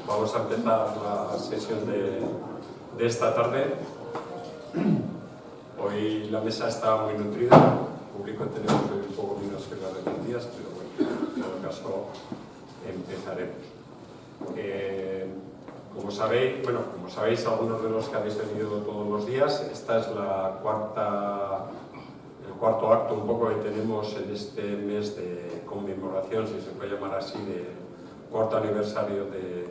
Vamos a empezar la sesión de esta tarde. Hoy la mesa está muy nutrida, el público tenemos hoy un poco menos que las demás días, pero bueno, en todo caso empezaremos. Como sabéis algunos de los que habéis venido todos los días, esta es el cuarto acto un poco que tenemos en este mes de conmemoración, si se puede llamar así, del cuarto aniversario de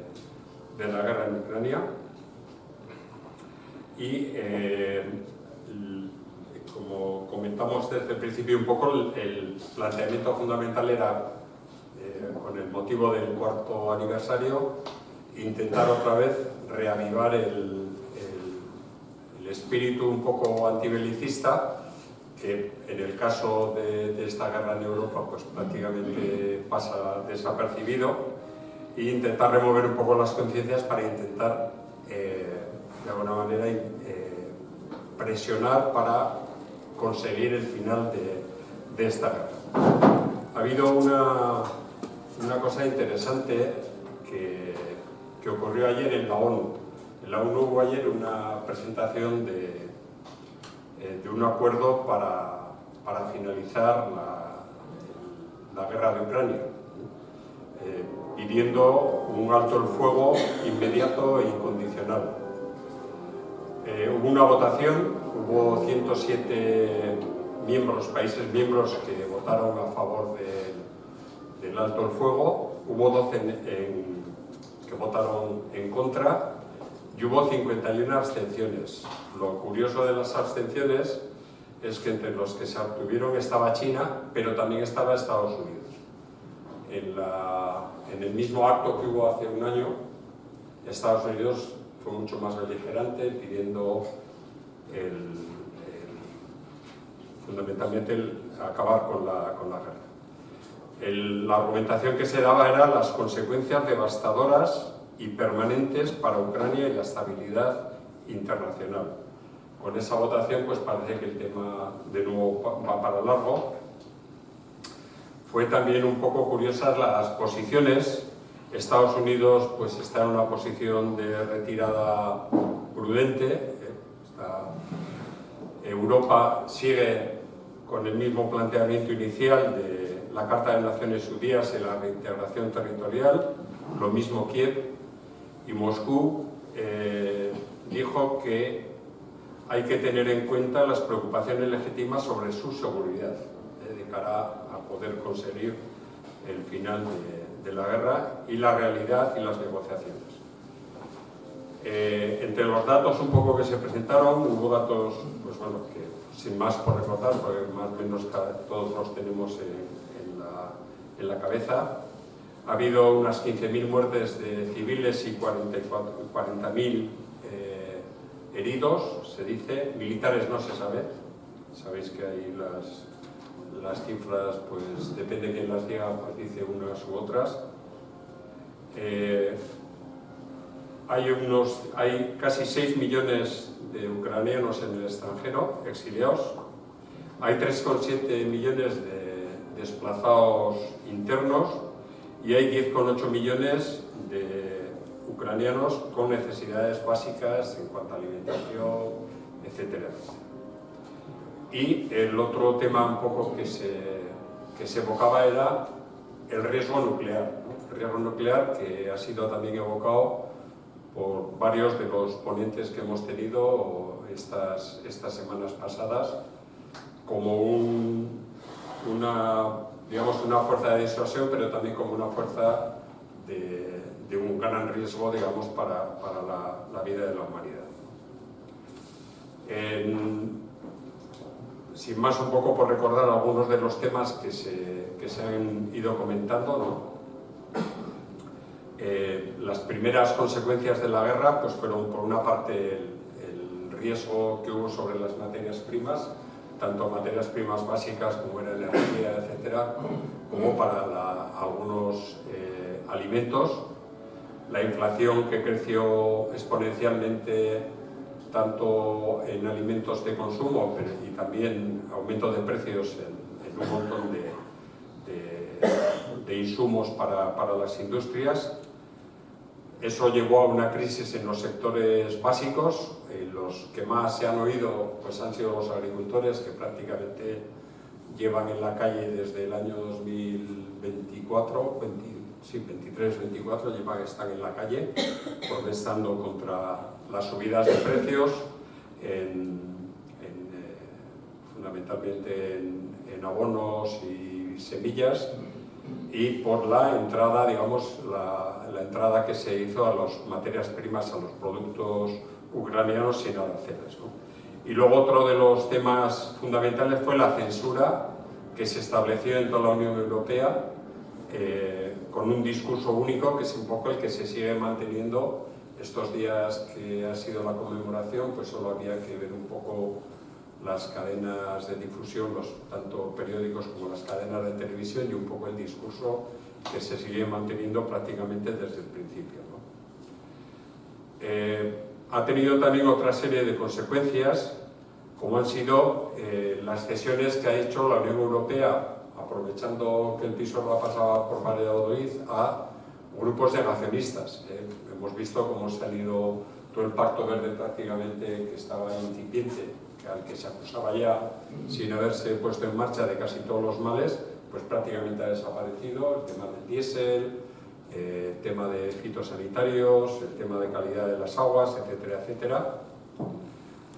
la guerra en Ucrania. Y como comentamos desde el principio un poco, el planteamiento fundamental era, con el motivo del cuarto aniversario, intentar otra vez reavivar el espíritu un poco antibelicista, que en el caso de esta guerra en Europa pues prácticamente pasa desapercibido, e intentar remover un poco las conciencias para intentar de alguna manera presionar para conseguir el final de esta guerra. Ha habido una cosa interesante que ocurrió ayer en la ONU. En la ONU hubo ayer una presentación de un acuerdo para finalizar la guerra de Ucrania, pidiendo un alto el fuego inmediato e incondicional. Hubo una votación, hubo 107 países miembros que votaron a favor del alto el fuego, hubo 12 que votaron en contra y hubo 51 abstenciones. Lo curioso de las abstenciones es que entre los que se abstuvieron estaba China, pero también estaba Estados Unidos. En el mismo acto que hubo hace un año, Estados Unidos fue mucho más beligerante, pidiendo fundamentalmente acabar con la guerra. La argumentación que se daba era las consecuencias devastadoras y permanentes para Ucrania y la estabilidad internacional. Con esa votación pues parece que el tema de nuevo va para largo. Fue también un poco curiosas las posiciones. Estados Unidos pues está en una posición de retirada prudente. Europa sigue con el mismo planteamiento inicial de la Carta de Naciones Unidas y la reintegración territorial, lo mismo Kiev, y Moscú dijo que hay que tener en cuenta las preocupaciones legítimas sobre su seguridad de cara a poder conseguir el final de la guerra y la realidad y las negociaciones. Entre los datos un poco que se presentaron, hubo datos pues bueno, que sin más por recordar, porque más o menos todos los tenemos en la cabeza. Ha habido unas 15.000 muertes de civiles y 40.000 heridos, se dice. Militares no se sabe. Sabéis que ahí las cifras, pues depende de quién las diga, pues dice unas u otras. Hay casi 6 millones de ucranianos en el extranjero, exiliados. Hay 3,7 millones de desplazados internos y hay 10,8 millones de ucranianos con necesidades básicas en cuanto a alimentación, etc. Y el otro tema un poco que se evocaba era el riesgo nuclear, ¿no? El riesgo nuclear que ha sido también evocado por varios de los ponentes que hemos tenido estas semanas pasadas como una fuerza de disuasión, pero también como una fuerza de un gran riesgo, digamos, para la vida de la humanidad. Sin más, un poco por recordar algunos de los temas que se han ido comentando, ¿no? Las primeras consecuencias de la guerra pues fueron, por una parte, el riesgo que hubo sobre las materias primas, tanto materias primas básicas como era energía, etcétera, como para algunos alimentos. La inflación que creció exponencialmente tanto en alimentos de consumo y también aumento de precios en un montón de insumos para las industrias. Eso llevó a una crisis en los sectores básicos. Los que más se han oído pues han sido los agricultores, que prácticamente llevan en la calle desde el año 2024, 23-24, están en la calle protestando contra las subidas de precios, fundamentalmente en abonos y semillas, y por la entrada, digamos, la entrada que se hizo a las materias primas, a los productos ucranianos sin aranceles, ¿no? Y luego otro de los temas fundamentales fue la censura que se estableció en toda la Unión Europea, con un discurso único, que es un poco el que se sigue manteniendo estos días que ha sido la conmemoración. Pues solo había que ver un poco las cadenas de difusión, tanto periódicos como las cadenas de televisión, y un poco el discurso que se sigue manteniendo prácticamente desde el principio, ¿no? Ha tenido también otra serie de consecuencias, como han sido las cesiones que ha hecho la Unión Europea, aprovechando que el Pisuerga pasaba por Valladolid, a grupos negacionistas. Hemos visto cómo se ha ido todo el Pacto Verde prácticamente, que estaba incipiente, al que se acusaba ya, sin haberse puesto en marcha, de casi todos los males, pues prácticamente ha desaparecido. El tema del diésel, el tema de fitosanitarios, el tema de calidad de las aguas, etcétera, etcétera.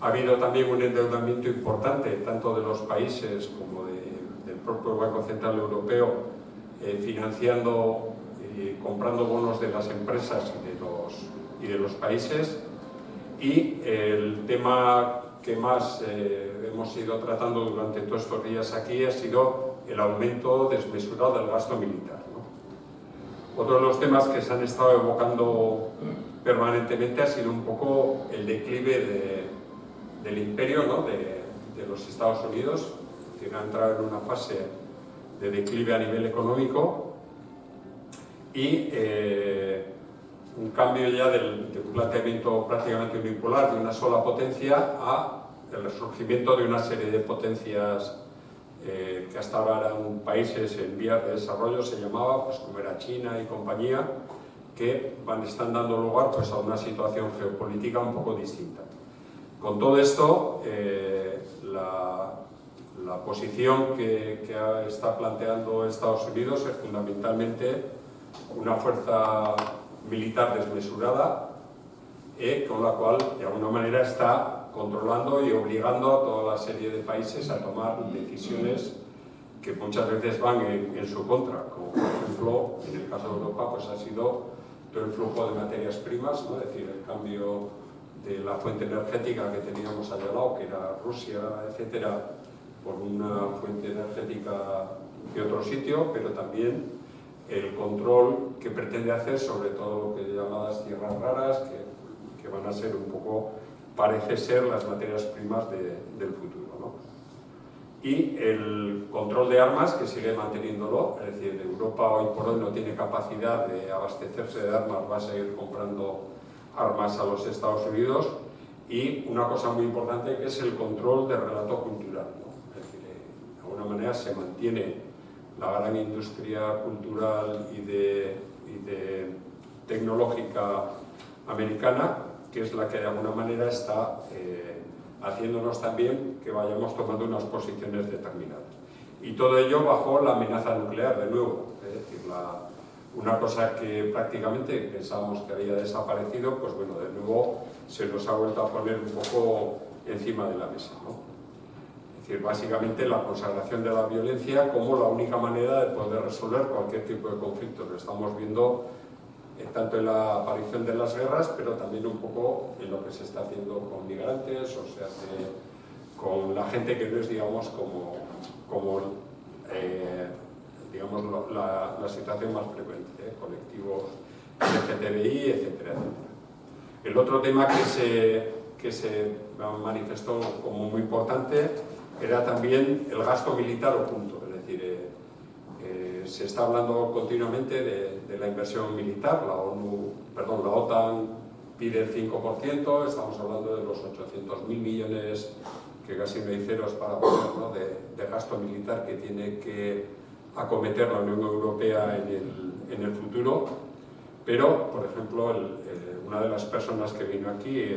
Ha habido también un endeudamiento importante, tanto de los países como del propio Banco Central Europeo, financiando y comprando bonos de las empresas y de los países. Y el tema que más hemos ido tratando durante todos estos días aquí ha sido el aumento desmesurado del gasto militar, ¿no? Otro de los temas que se han estado evocando permanentemente ha sido un poco el declive del imperio, ¿no? de los Estados Unidos, que ha entrado en una fase de declive a nivel económico, y un cambio ya del planteamiento prácticamente unipolar de una sola potencia a el resurgimiento de una serie de potencias que hasta ahora eran países en vías de desarrollo, se llamaba, pues como era China y compañía, que están dando lugar pues a una situación geopolítica un poco distinta. Con todo esto, la posición que está planteando Estados Unidos es fundamentalmente una fuerza militar desmesurada, con la cual de alguna manera está controlando y obligando a toda la serie de países a tomar decisiones que muchas veces van en su contra, como por ejemplo en el caso de Europa pues ha sido todo el flujo de materias primas, ¿no? Es decir, el cambio de la fuente energética que teníamos allá al lado, que era Rusia, etcétera, por una fuente energética de otro sitio, pero también el control que pretende hacer sobre todo lo que llamadas tierras raras, que van a ser un poco, parece ser, las materias primas del futuro, ¿no? Y el control de armas, que sigue manteniéndolo, es decir, Europa hoy por hoy no tiene capacidad de abastecerse de armas, va a seguir comprando armas a los Estados Unidos. Y una cosa muy importante, que es el control del relato cultural, ¿no? Es decir, de alguna manera se mantiene la gran industria cultural y de tecnológica americana, que es la que de alguna manera está haciéndonos también que vayamos tomando unas posiciones determinadas. Y todo ello bajo la amenaza nuclear, de nuevo. Es decir, una cosa que prácticamente pensábamos que había desaparecido, pues bueno, de nuevo se nos ha vuelto a poner un poco encima de la mesa, ¿no? Es decir, básicamente la consagración de la violencia como la única manera de poder resolver cualquier tipo de conflicto. Lo estamos viendo tanto en la aparición de las guerras, pero también un poco en lo que se está haciendo con migrantes, o sea, con la gente que no es, digamos, digamos la situación más frecuente, colectivos LGTBI, etcétera, etcétera. El otro tema que se manifestó como muy importante era también el gasto militar oculto, es decir, se está hablando continuamente de la inversión militar. La OTAN pide el 5%, estamos hablando de los 800.000 millones, que casi no hay ceros para poner, ¿no?, de gasto militar que tiene que acometer la Unión Europea en el futuro, pero, por ejemplo, una de las personas que vino aquí,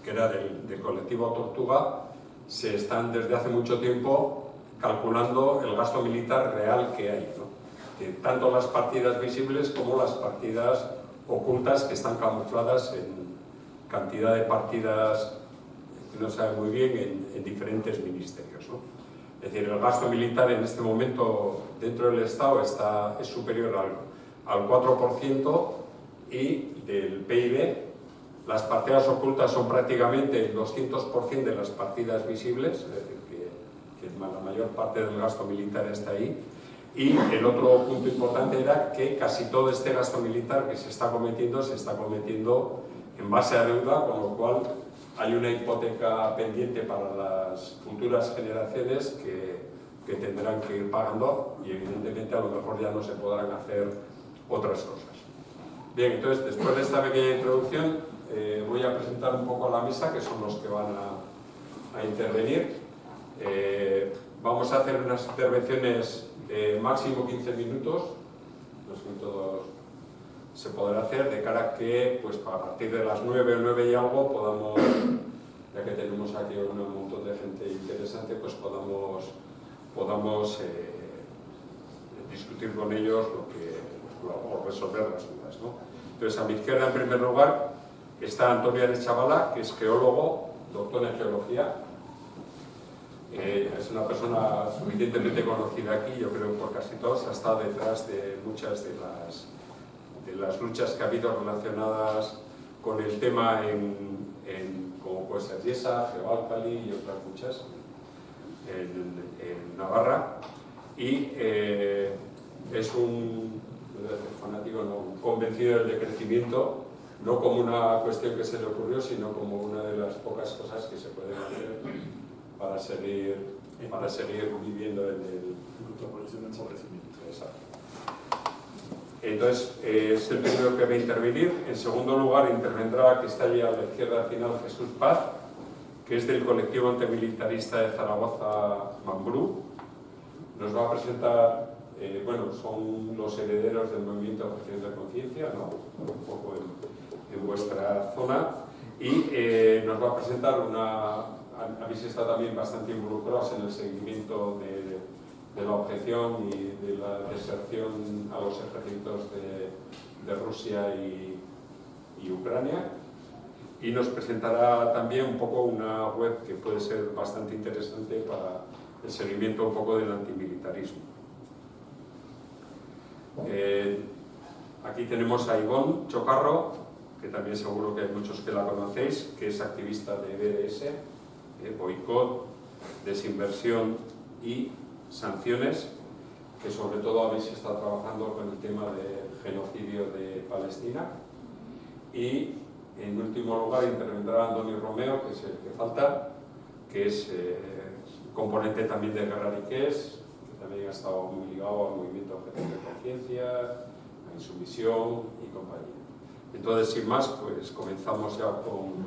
que era del colectivo Tortuga, se están desde hace mucho tiempo calculando el gasto militar real que hay, ¿no? Tanto las partidas visibles como las partidas ocultas que están camufladas en cantidad de partidas que no se sabe muy bien en diferentes ministerios, ¿no? Es decir, el gasto militar en este momento dentro del Estado es superior al 4% y del PIB las partidas ocultas son prácticamente el 200% de las partidas visibles, es decir, que la mayor parte del gasto militar está ahí. Y el otro punto importante era que casi todo este gasto militar que se está cometiendo en base a deuda, con lo cual hay una hipoteca pendiente para las futuras generaciones que tendrán que ir pagando y evidentemente a lo mejor ya no se podrán hacer otras cosas. Bien, entonces después de esta pequeña introducción voy a presentar un poco a la mesa, que son los que van a intervenir. Vamos a hacer unas intervenciones de máximo 15 minutos, no sé si todos se podrá hacer, de cara a que pues, a partir de las 9 o 9 y algo podamos, ya que tenemos aquí un montón de gente interesante, pues podamos discutir con ellos o resolver las dudas, ¿no? Entonces, a mi izquierda, en primer lugar, está Antonio Arechavala, que es geólogo, doctor en geología. Es una persona suficientemente conocida aquí, yo creo por casi todos, ha estado detrás de muchas de las luchas que ha habido relacionadas con el tema como puede ser Yesa, Geoalcali y otras muchas en Navarra, y es un fanático, no, convencido del decrecimiento, no como una cuestión que se le ocurrió, sino como una de las pocas cosas que se pueden hacer para seguir viviendo en contraposición del empobrecimiento. Exacto. Entonces, es el primero que va a intervenir. En segundo lugar, intervendrá, que está allí a la izquierda al final, Jesús Paz, que es del colectivo antimilitarista de Zaragoza, Mambrú. Nos va a presentar, bueno, son los herederos del movimiento de objeción de conciencia, ¿no? Un poco en vuestra zona, y nos va a presentar habéis estado también bastante involucrados en el seguimiento de la objeción y de la deserción a los ejércitos de Rusia y Ucrania, y nos presentará también un poco una web que puede ser bastante interesante para el seguimiento un poco del antimilitarismo. Aquí tenemos a Ivonne Chocarro, que también seguro que hay muchos que la conocéis, que es activista de BDS, boicot, desinversión y sanciones, que sobre todo habéis estado trabajando con el tema del genocidio de Palestina. Y en último lugar intervendrá Antonio Romeo, que es el que falta, que es componente también de Guerra Riqués, que también ha estado muy ligado al movimiento objeción de conciencia, a Insumisión y compañía. Entonces, sin más, pues comenzamos ya con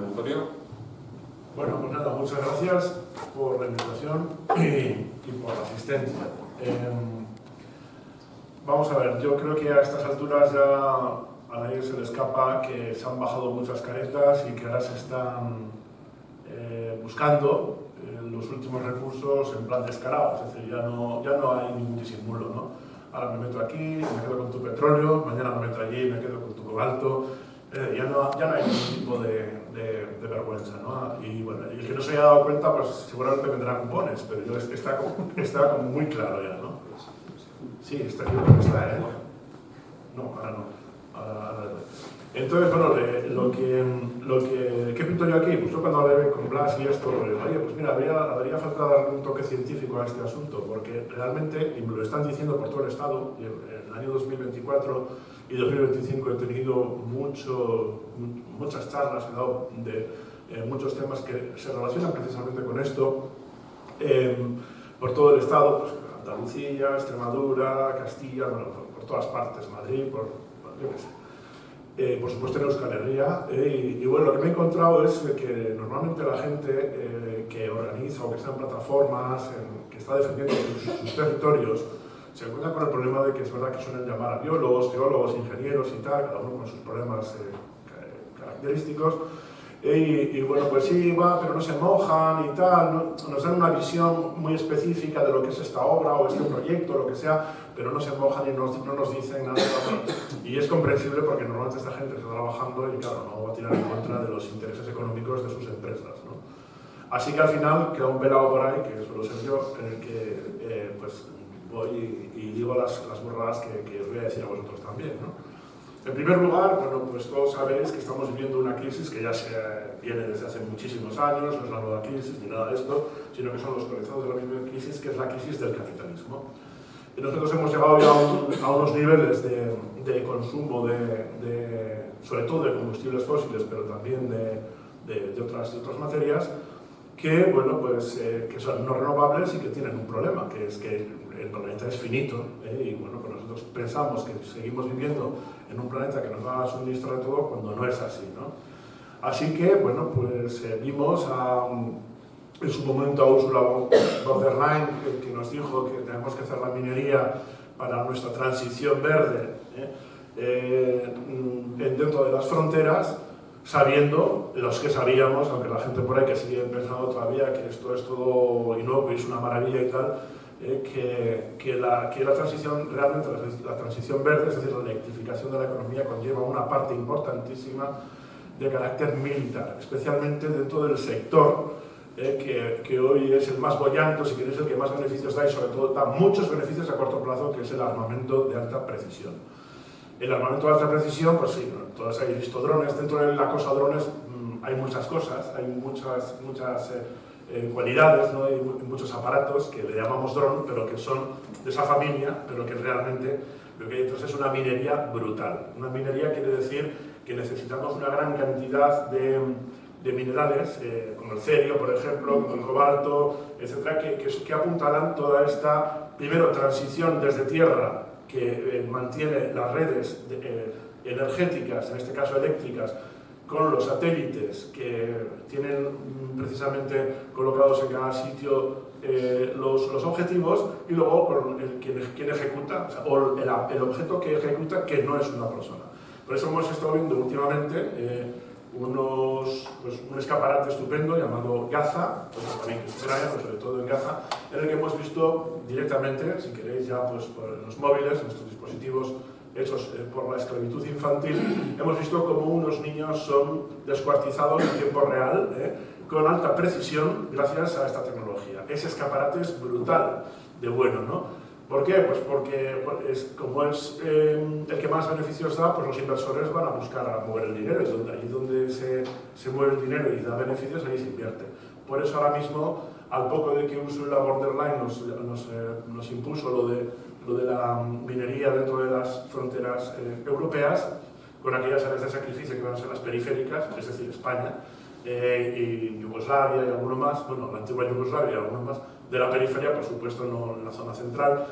Antonio. Bueno, pues nada, muchas gracias por la invitación y por la asistencia. Vamos a ver, yo creo que a estas alturas ya a nadie se le escapa que se han bajado muchas caretas y que ahora se están buscando los últimos recursos en plan descarado, es decir, ya no hay ningún disimulo, ¿no? Ahora me meto aquí, me quedo con tu petróleo, mañana me meto allí, me quedo con tu cobalto. Ya no hay ningún tipo de vergüenza, ¿no? Y bueno, el que no se haya dado cuenta, pues seguramente vendrá cupones, pero yo está como muy claro ya, ¿no? Sí, está aquí, está, ¿eh? No, ahora no. Ahora no. Entonces, bueno, ¿qué pinto yo aquí? Pues yo cuando hablé con Blas y esto, oye, pues mira, habría falta darle un toque científico a este asunto, porque realmente, y me lo están diciendo por todo el Estado, y en el año 2024 y 2025 he tenido muchas charlas, he dado de muchos temas que se relacionan precisamente con esto, por todo el Estado, pues Andalucía, Extremadura, Castilla, bueno, por todas partes, Madrid, yo qué sé. por supuesto en Euskal Herria, y bueno, lo que me he encontrado es que normalmente la gente que organiza o que está en plataformas, que está defendiendo sus territorios, se encuentra con el problema de que es verdad que suelen llamar a biólogos, geólogos, ingenieros y tal, cada uno con sus problemas característicos, y bueno, pues sí, va, pero no se mojan y tal, ¿no? Nos dan una visión muy específica de lo que es esta obra o este proyecto, lo que sea, pero no se mojan y no nos dicen nada. Y es comprensible porque normalmente esta gente está trabajando y claro, no va a tirar en contra de los intereses económicos de sus empresas, ¿no? Así que al final queda un pelado por ahí, que suelo ser yo, en el que pues voy y digo las burradas que os voy a decir a vosotros también, ¿no? En primer lugar, bueno, pues todos sabéis que estamos viviendo una crisis que ya viene desde hace muchísimos años, no es la nueva crisis ni nada de esto, sino que son los colegiados de la misma crisis, que es la crisis del capitalismo. Y nosotros hemos llegado ya a unos niveles de consumo, sobre todo de combustibles fósiles, pero también de otras materias, que, bueno, pues, que son no renovables y que tienen un problema, que es que el planeta es finito, y bueno, pues nosotros pensamos que seguimos viviendo en un planeta que nos va a suministrar todo cuando no es así, ¿no? Así que, bueno, pues vimos en su momento a Ursula von der Leyen que nos dijo que tenemos que hacer la minería para nuestra transición verde dentro de las fronteras, sabiendo, los que sabíamos, aunque la gente por ahí que sigue pensando todavía que esto es todo inocuo y es una maravilla y tal, que la transición, realmente la transición verde, es decir, la electrificación de la economía, conlleva una parte importantísima de carácter militar, especialmente dentro del sector que hoy es el más boyante, si queréis el que más beneficios da y sobre todo da muchos beneficios a corto plazo, que es el armamento de alta precisión. El armamento de alta precisión, pues sí, ¿no? Todos habéis visto drones, dentro de la cosa drones hay muchas cosas, hay muchas cualidades, ¿no? Hay muchos aparatos que le llamamos dron, pero que son de esa familia, pero que realmente lo que hay detrás es una minería brutal. Una minería quiere decir que necesitamos una gran cantidad de minerales, como el cerio, por ejemplo, como el cobalto, etcétera, que apuntalan toda esta, primero, transición desde tierra, que mantiene las redes energéticas, en este caso eléctricas, con los satélites que tienen precisamente colocados en cada sitio los objetivos, y luego con quien ejecuta, o el objeto que ejecuta, que no es una persona. Por eso hemos estado viendo últimamente un escaparate estupendo llamado Gaza, pues también en Ucrania, pero sobre todo en Gaza, en el que hemos visto directamente, si queréis ya pues, por los móviles, en nuestros dispositivos hechos por la esclavitud infantil, hemos visto cómo unos niños son descuartizados en tiempo real, con alta precisión, gracias a esta tecnología. Ese escaparate es brutal de bueno, ¿no? ¿Por qué? Pues porque como es el que más beneficios da, pues los inversores van a buscar a mover el dinero, y allí donde se mueve el dinero y da beneficios, ahí se invierte. Por eso ahora mismo, al poco de que Ursula von der Leyen nos impuso lo de la minería dentro de las fronteras europeas, con aquellas áreas de sacrificio que van a ser las periféricas, es decir, España, y Yugoslavia y alguno más, bueno, la antigua Yugoslavia y alguno más, de la periferia, por supuesto, no en la zona central,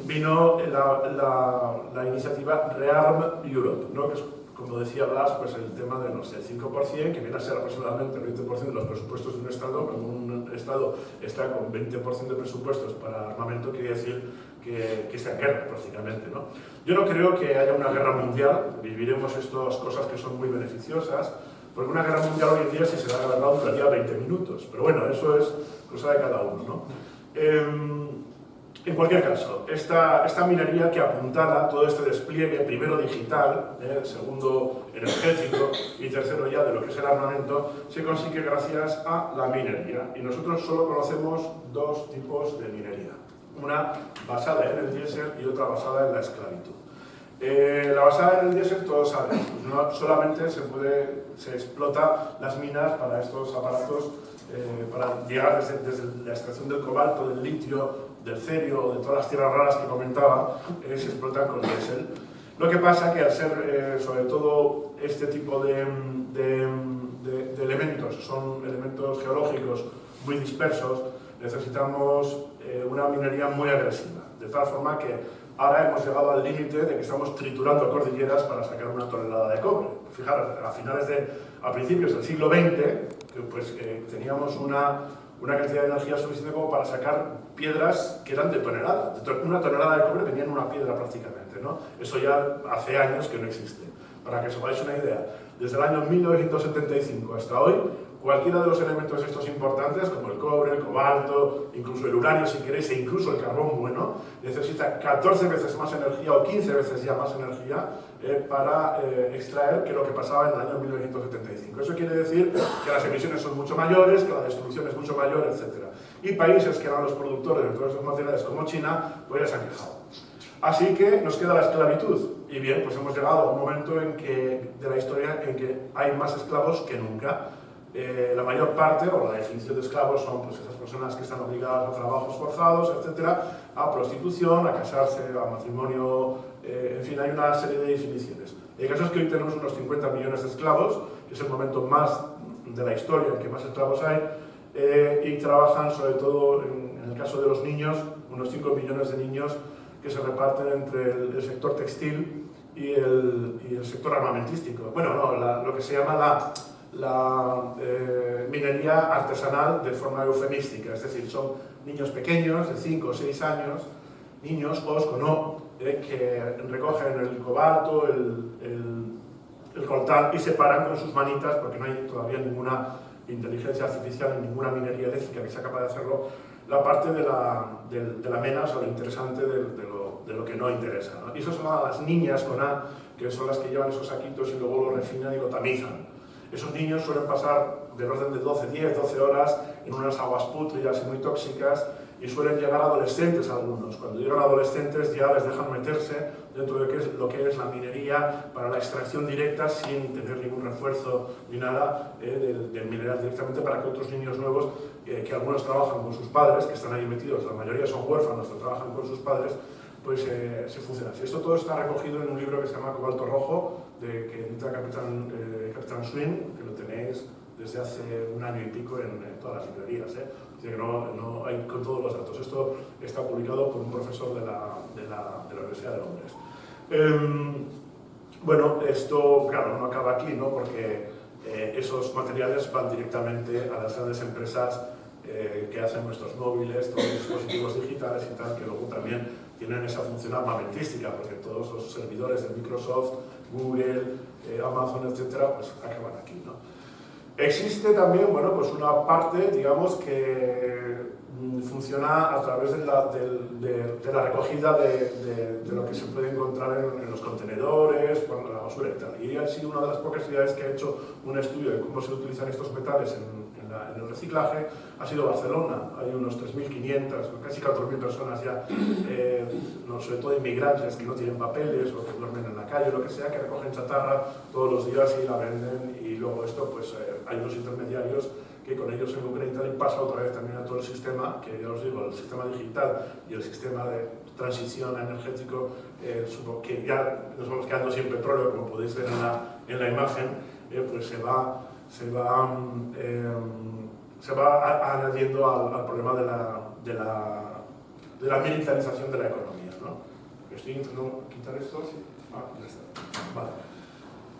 vino la iniciativa ReArm Europe, ¿no? Que es, como decía Blas, pues el tema de los del 5%, que viene a ser aproximadamente el 20% de los presupuestos de un Estado. Como un Estado está con 20% de presupuestos para armamento, quiere decir que está en guerra, prácticamente, ¿no? Yo no creo que haya una guerra mundial, viviremos estas cosas que son muy beneficiosas, porque una guerra mundial hoy en día, si se da la verdad, duraría 20 minutos, pero bueno, eso es cosa de cada uno, ¿no? En cualquier caso, esta minería que apuntala todo este despliegue, primero digital, segundo energético y tercero ya de lo que es el armamento, se consigue gracias a la minería. Y nosotros solo conocemos dos tipos de minería. Una basada en el diésel y otra basada en la esclavitud. La basada en el diésel, todos saben, no solamente se explota las minas para estos aparatos, para llegar desde la extracción del cobalto, del litio, del cerio, de todas las tierras raras que comentaba, se explotan con diésel. Lo que pasa que al ser, sobre todo, este tipo de elementos, son elementos geológicos muy dispersos, necesitamos una minería muy agresiva, de tal forma que ahora hemos llegado al límite de que estamos triturando cordilleras para sacar una tonelada de cobre. Fijaros, a principios del siglo XX, teníamos una cantidad de energía suficiente como para sacar piedras que eran de tonelada. Una tonelada de cobre venía en una piedra prácticamente, ¿no? Eso ya hace años que no existe. Para que os hagáis una idea, desde el año 1975 hasta hoy, cualquiera de los elementos estos importantes, como el cobre, el cobalto, incluso el uranio si queréis, e incluso el carbón bueno, necesita 14 veces más energía o 15 veces ya más energía para extraer que lo que pasaba en el año 1975. Eso quiere decir que las emisiones son mucho mayores, que la destrucción es mucho mayor, etc. Y países que eran los productores de todos esos materiales, como China, pues ya se han quejado. Así que nos queda la esclavitud. Y bien, pues hemos llegado a un momento de la historia en que hay más esclavos que nunca. La mayor parte, o la definición de esclavos, son pues, esas personas que están obligadas a trabajos forzados, etcétera, a prostitución, a casarse, a matrimonio, en fin, hay una serie de definiciones. El caso es que hoy tenemos unos 50 millones de esclavos, que es el momento más de la historia en que más esclavos hay, y trabajan sobre todo, en el caso de los niños, unos 5 millones de niños que se reparten entre el sector textil y el sector armamentístico. Bueno, no, lo que se llama la minería artesanal de forma eufemística, es decir, son niños pequeños de 5 o 6 años, niños o no, que recogen el cobalto, el coltán y se paran con sus manitas, porque no hay todavía ninguna inteligencia artificial ni ninguna minería eléctrica que sea capaz de hacerlo, la parte de la mena, o sea, lo interesante de lo que no interesa, ¿no? Y eso son las niñas con A, que son las que llevan esos saquitos y luego lo refinan y lo tamizan. Esos niños suelen pasar del orden de 10, 12 horas en unas aguas pútridas y muy tóxicas y suelen llegar adolescentes algunos. Cuando llegan adolescentes ya les dejan meterse dentro de lo que es la minería para la extracción directa sin tener ningún refuerzo ni nada del mineral directamente para que otros niños nuevos, que algunos trabajan con sus padres, que están ahí metidos, la mayoría son huérfanos que trabajan con sus padres, pues se funciona así. Esto todo está recogido en un libro que se llama Cobalto Rojo, que edita Capitán Swing, que lo tenéis desde hace un año y pico en todas las librerías, Así que no hay con todos los datos. Esto está publicado por un profesor de la Universidad de Londres. Bueno, esto, claro, no acaba aquí, ¿no? Porque esos materiales van directamente a las grandes empresas que hacen nuestros móviles, todos los dispositivos digitales y tal, que luego también tienen esa función armamentística, porque todos los servidores de Microsoft, Google, Amazon, etcétera, pues acaban aquí, ¿no? Existe también, bueno, pues una parte, digamos, que funciona a través de la recogida de lo que se puede encontrar en los contenedores, por la basura y tal. Y ha sido una de las pocas ciudades que ha hecho un estudio de cómo se utilizan estos metales en el reciclaje, ha sido Barcelona. Hay unos 3.500, casi 4.000 personas ya, sobre todo inmigrantes que no tienen papeles o que duermen en la calle o lo que sea, que recogen chatarra todos los días y la venden, y luego esto, pues hay unos intermediarios que con ellos se lucran y tal, y pasa otra vez también a todo el sistema, que ya os digo, el sistema digital y el sistema de transición energético, que ya nos vamos quedando sin petróleo, como podéis ver en la imagen, pues se va añadiendo al problema de la militarización de la economía, ¿no? Estoy intentando quitar esto, ¿sí? Ya está. Vale.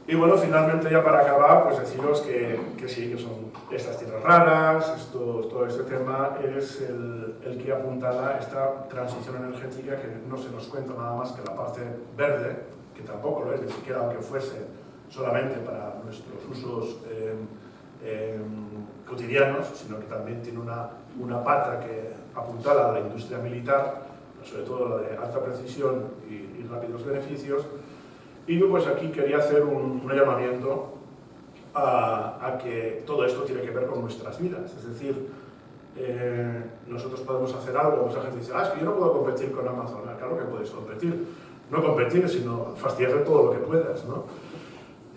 Y bueno, finalmente ya para acabar, pues deciros que sí, que son estas tierras raras, todo este tema es el que apuntala esta transición energética, que no se nos cuenta nada más que la parte verde, que tampoco lo es, ni siquiera aunque fuese solamente para nuestros usos cotidianos, sino que también tiene una pata que apuntala a la industria militar, sobre todo la de alta precisión y rápidos beneficios. Y yo pues aquí quería hacer un llamamiento a que todo esto tiene que ver con nuestras vidas, es decir, nosotros podemos hacer algo, mucha gente dice, es que yo no puedo competir con Amazon. Claro que puedes competir, no competir, sino fastidiar de todo lo que puedas, ¿no?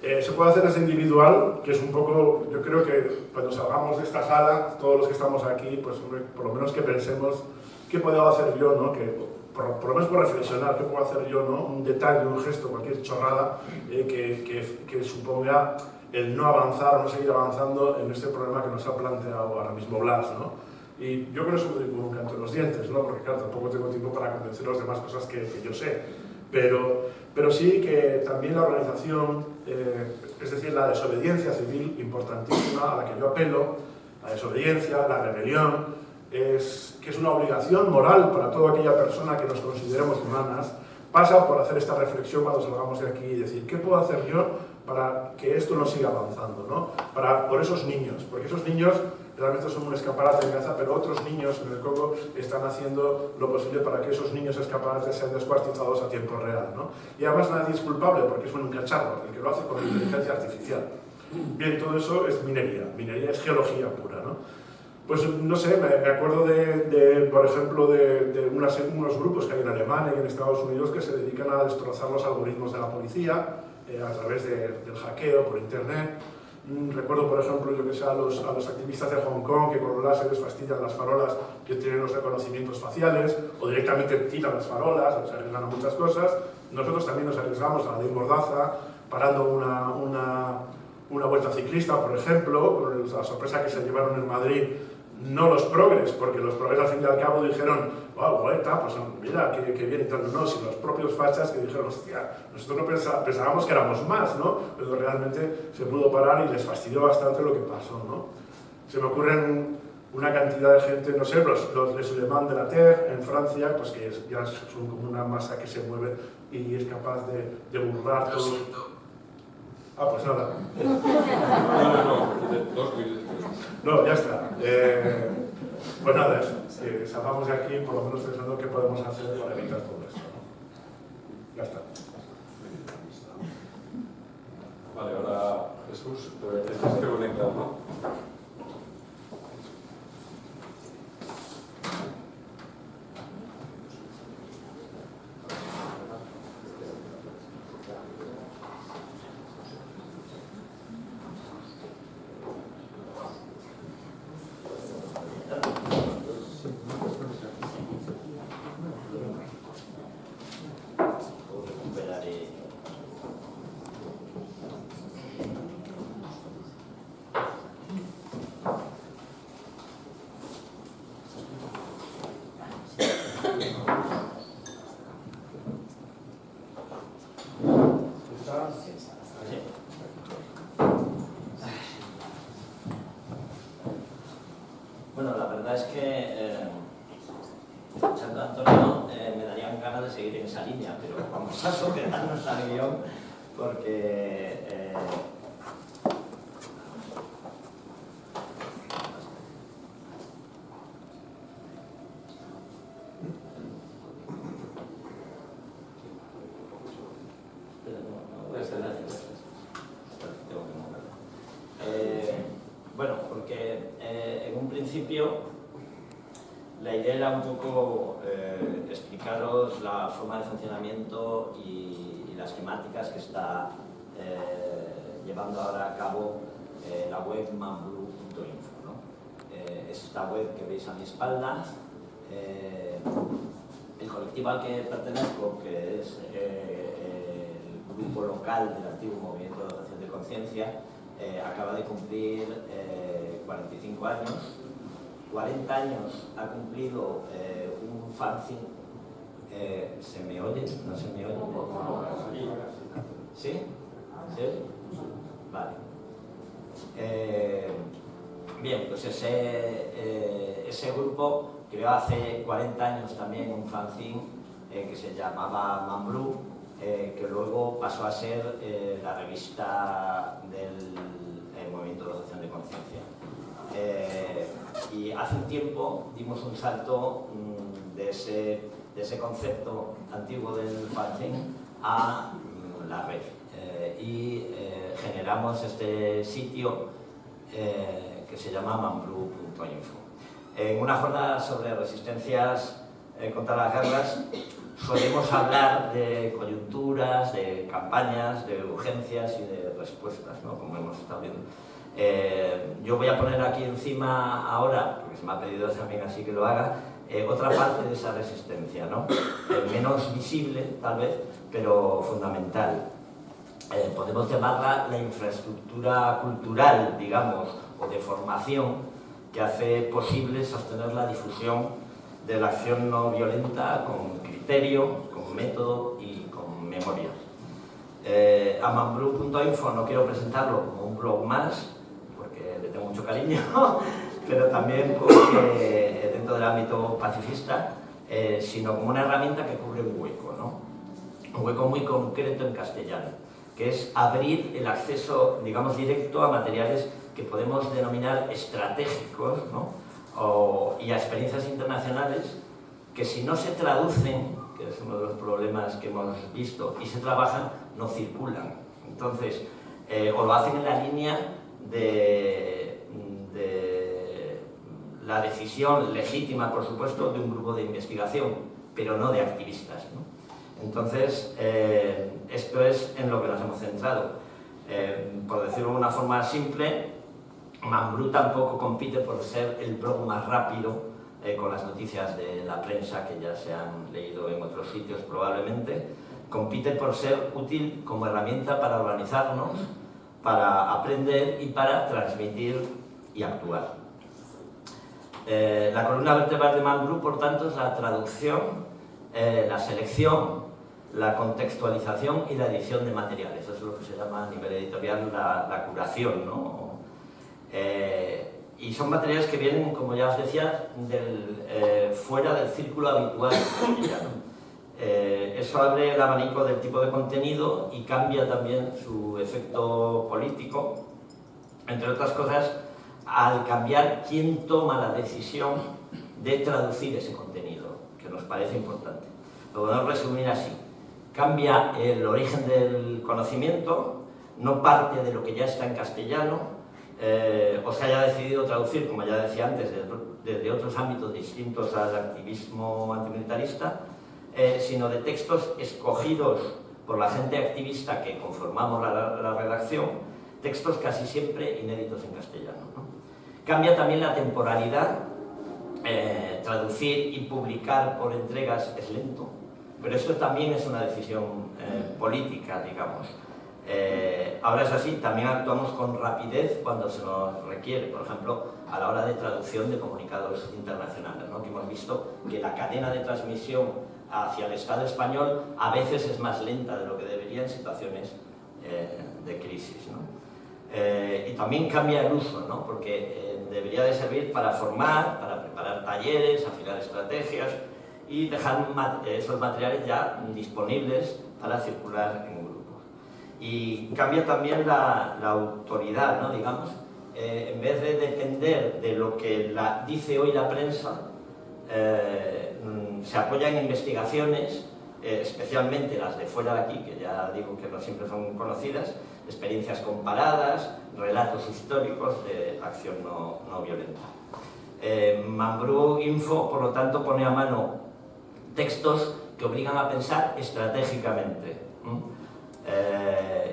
Se puede hacer desde individual, que es un poco, yo creo que cuando salgamos de esta sala, todos los que estamos aquí, pues por lo menos que pensemos qué puedo hacer yo, ¿no? Que, por lo menos por reflexionar, qué puedo hacer yo, ¿no? Un detalle, un gesto, cualquier chorrada que suponga el no avanzar o no seguir avanzando en este problema que nos ha planteado ahora mismo Blas, ¿no? Y yo con eso me doy con un canto en los dientes, ¿no? Porque claro, tampoco tengo tiempo para convenceros de más cosas que yo sé. Pero sí que también la organización, es decir, la desobediencia civil, importantísima, a la que yo apelo, la desobediencia, la rebelión, que es una obligación moral para toda aquella persona que nos consideremos humanas, pasa por hacer esta reflexión cuando salgamos de aquí y decir, ¿qué puedo hacer yo para que esto no siga avanzando, ¿no? Por esos niños, porque esos niños realmente son un escaparate de casa, pero otros niños en el Congo están haciendo lo posible para que esos niños escaparates sean descuartizados a tiempo real, ¿no? Y además nadie es culpable porque es un cacharro, el que lo hace con inteligencia artificial. Bien, todo eso es minería es geología pura, ¿no? Pues no sé, me acuerdo por ejemplo, de unos grupos que hay en Alemania y en Estados Unidos que se dedican a destrozar los algoritmos de la policía a través del hackeo por internet. Recuerdo, por ejemplo, yo que sé, a los activistas de Hong Kong que con los láseres fastidian las farolas que tienen los reconocimientos faciales o directamente tiran las farolas, o se arriesgan a muchas cosas. Nosotros también nos arriesgamos a la ley Mordaza, parando una vuelta ciclista, por ejemplo, con la sorpresa que se llevaron en Madrid. No los progres, porque los progres al fin y al cabo dijeron, wow, Goeta, pues mira, qué bien y tal. No, sino los propios fachas que dijeron, hostia, nosotros no pensábamos que éramos más, ¿no? Pero realmente se pudo parar y les fastidió bastante lo que pasó, ¿no? Se me ocurren una cantidad de gente, no sé, los Les Alemans de la Terre en Francia, pues que ya son como una masa que se mueve y es capaz de burlar todo. Ah, pues nada. No, ya está. Pues nada, eso. Que salgamos de aquí por lo menos pensando qué podemos hacer para evitar todo esto, ¿no? Ya está. Vale, ahora Jesús, tienes que conectar, ¿no? Bueno, la verdad es que Santo Antonio me darían ganas de seguir en esa línea, pero vamos a sujetarnos al guión porque bueno, porque en un principio la idea era un poco explicaros la forma de funcionamiento y las temáticas que está llevando ahora a cabo la web manblue.info, ¿no? Es esta web que veis a mi espalda. El colectivo al que pertenezco, que es el grupo local del antiguo Movimiento de Objeción de Conciencia, acaba de cumplir 45 años. 40 años ha cumplido un fanzine. ¿Se me oye? ¿No se me oye? ¿Sí? ¿Sí? Vale. Bien, pues ese grupo creó hace 40 años también un fanzine que se llamaba Manblue, que luego pasó a ser la revista del Movimiento de Objeción de Conciencia. Y hace un tiempo dimos un salto de ese concepto antiguo del fanzine a la red y generamos este sitio que se llama manblue.info. En una jornada sobre resistencias contra las guerras solemos hablar de coyunturas, de campañas, de urgencias y de respuestas, ¿no? Como hemos estado viendo. Yo voy a poner aquí encima ahora, porque se me ha pedido también así que lo haga, otra parte de esa resistencia, ¿no? Menos visible, tal vez, pero fundamental. Podemos llamarla la infraestructura cultural, digamos, o de formación que hace posible sostener la difusión de la acción no violenta con criterio, con método y con memoria. A Mambrú.info no quiero presentarlo como un blog más, porque le tengo mucho cariño, pero también porque dentro del ámbito pacifista, sino como una herramienta que cubre un hueco, ¿no? Un hueco muy concreto en castellano, que es abrir el acceso, digamos, directo a materiales que podemos denominar estratégicos, ¿no? Y a experiencias internacionales que, si no se traducen, que es uno de los problemas que hemos visto, y se trabajan, no circulan. Entonces, o lo hacen en la línea de la decisión legítima, por supuesto, de un grupo de investigación, pero no de activistas, ¿no? Entonces, esto es en lo que nos hemos centrado. Por decirlo de una forma simple, Mambrú tampoco compite por ser el blog más rápido con las noticias de la prensa, que ya se han leído en otros sitios probablemente. Compite por ser útil como herramienta para organizarnos, para aprender y para transmitir y actuar. La columna vertebral de Mambrú, por tanto, es la traducción, la selección, la contextualización y la edición de materiales. Eso es lo que se llama a nivel editorial la curación, ¿no? Y son materiales que vienen, como ya os decía, fuera del círculo habitual castellano. Eso abre el abanico del tipo de contenido y cambia también su efecto político, entre otras cosas, al cambiar quién toma la decisión de traducir ese contenido, que nos parece importante. Lo podemos resumir así: cambia el origen del conocimiento, no parte de lo que ya está en castellano, o se haya decidido traducir, como ya decía antes, desde otros ámbitos distintos al activismo antimilitarista, sino de textos escogidos por la gente activista que conformamos la redacción, textos casi siempre inéditos en castellano, ¿no? Cambia también la temporalidad. Traducir y publicar por entregas es lento, pero esto también es una decisión política, digamos. Ahora es así, también actuamos con rapidez cuando se nos requiere, por ejemplo, a la hora de traducción de comunicados internacionales, ¿no? Que hemos visto que la cadena de transmisión hacia el Estado español a veces es más lenta de lo que debería en situaciones de crisis, ¿no? Y también cambia el uso, ¿no? Porque debería de servir para formar, para preparar talleres, afinar estrategias y dejar esos materiales ya disponibles para circular en grupos. Y cambia también la autoridad, ¿no? Digamos, en vez de depender de lo que dice hoy la prensa, se apoya en investigaciones, especialmente las de fuera de aquí, que ya digo que no siempre son conocidas, experiencias comparadas, relatos históricos de acción no violenta. Mambrú.info, por lo tanto, pone a mano textos que obligan a pensar estratégicamente,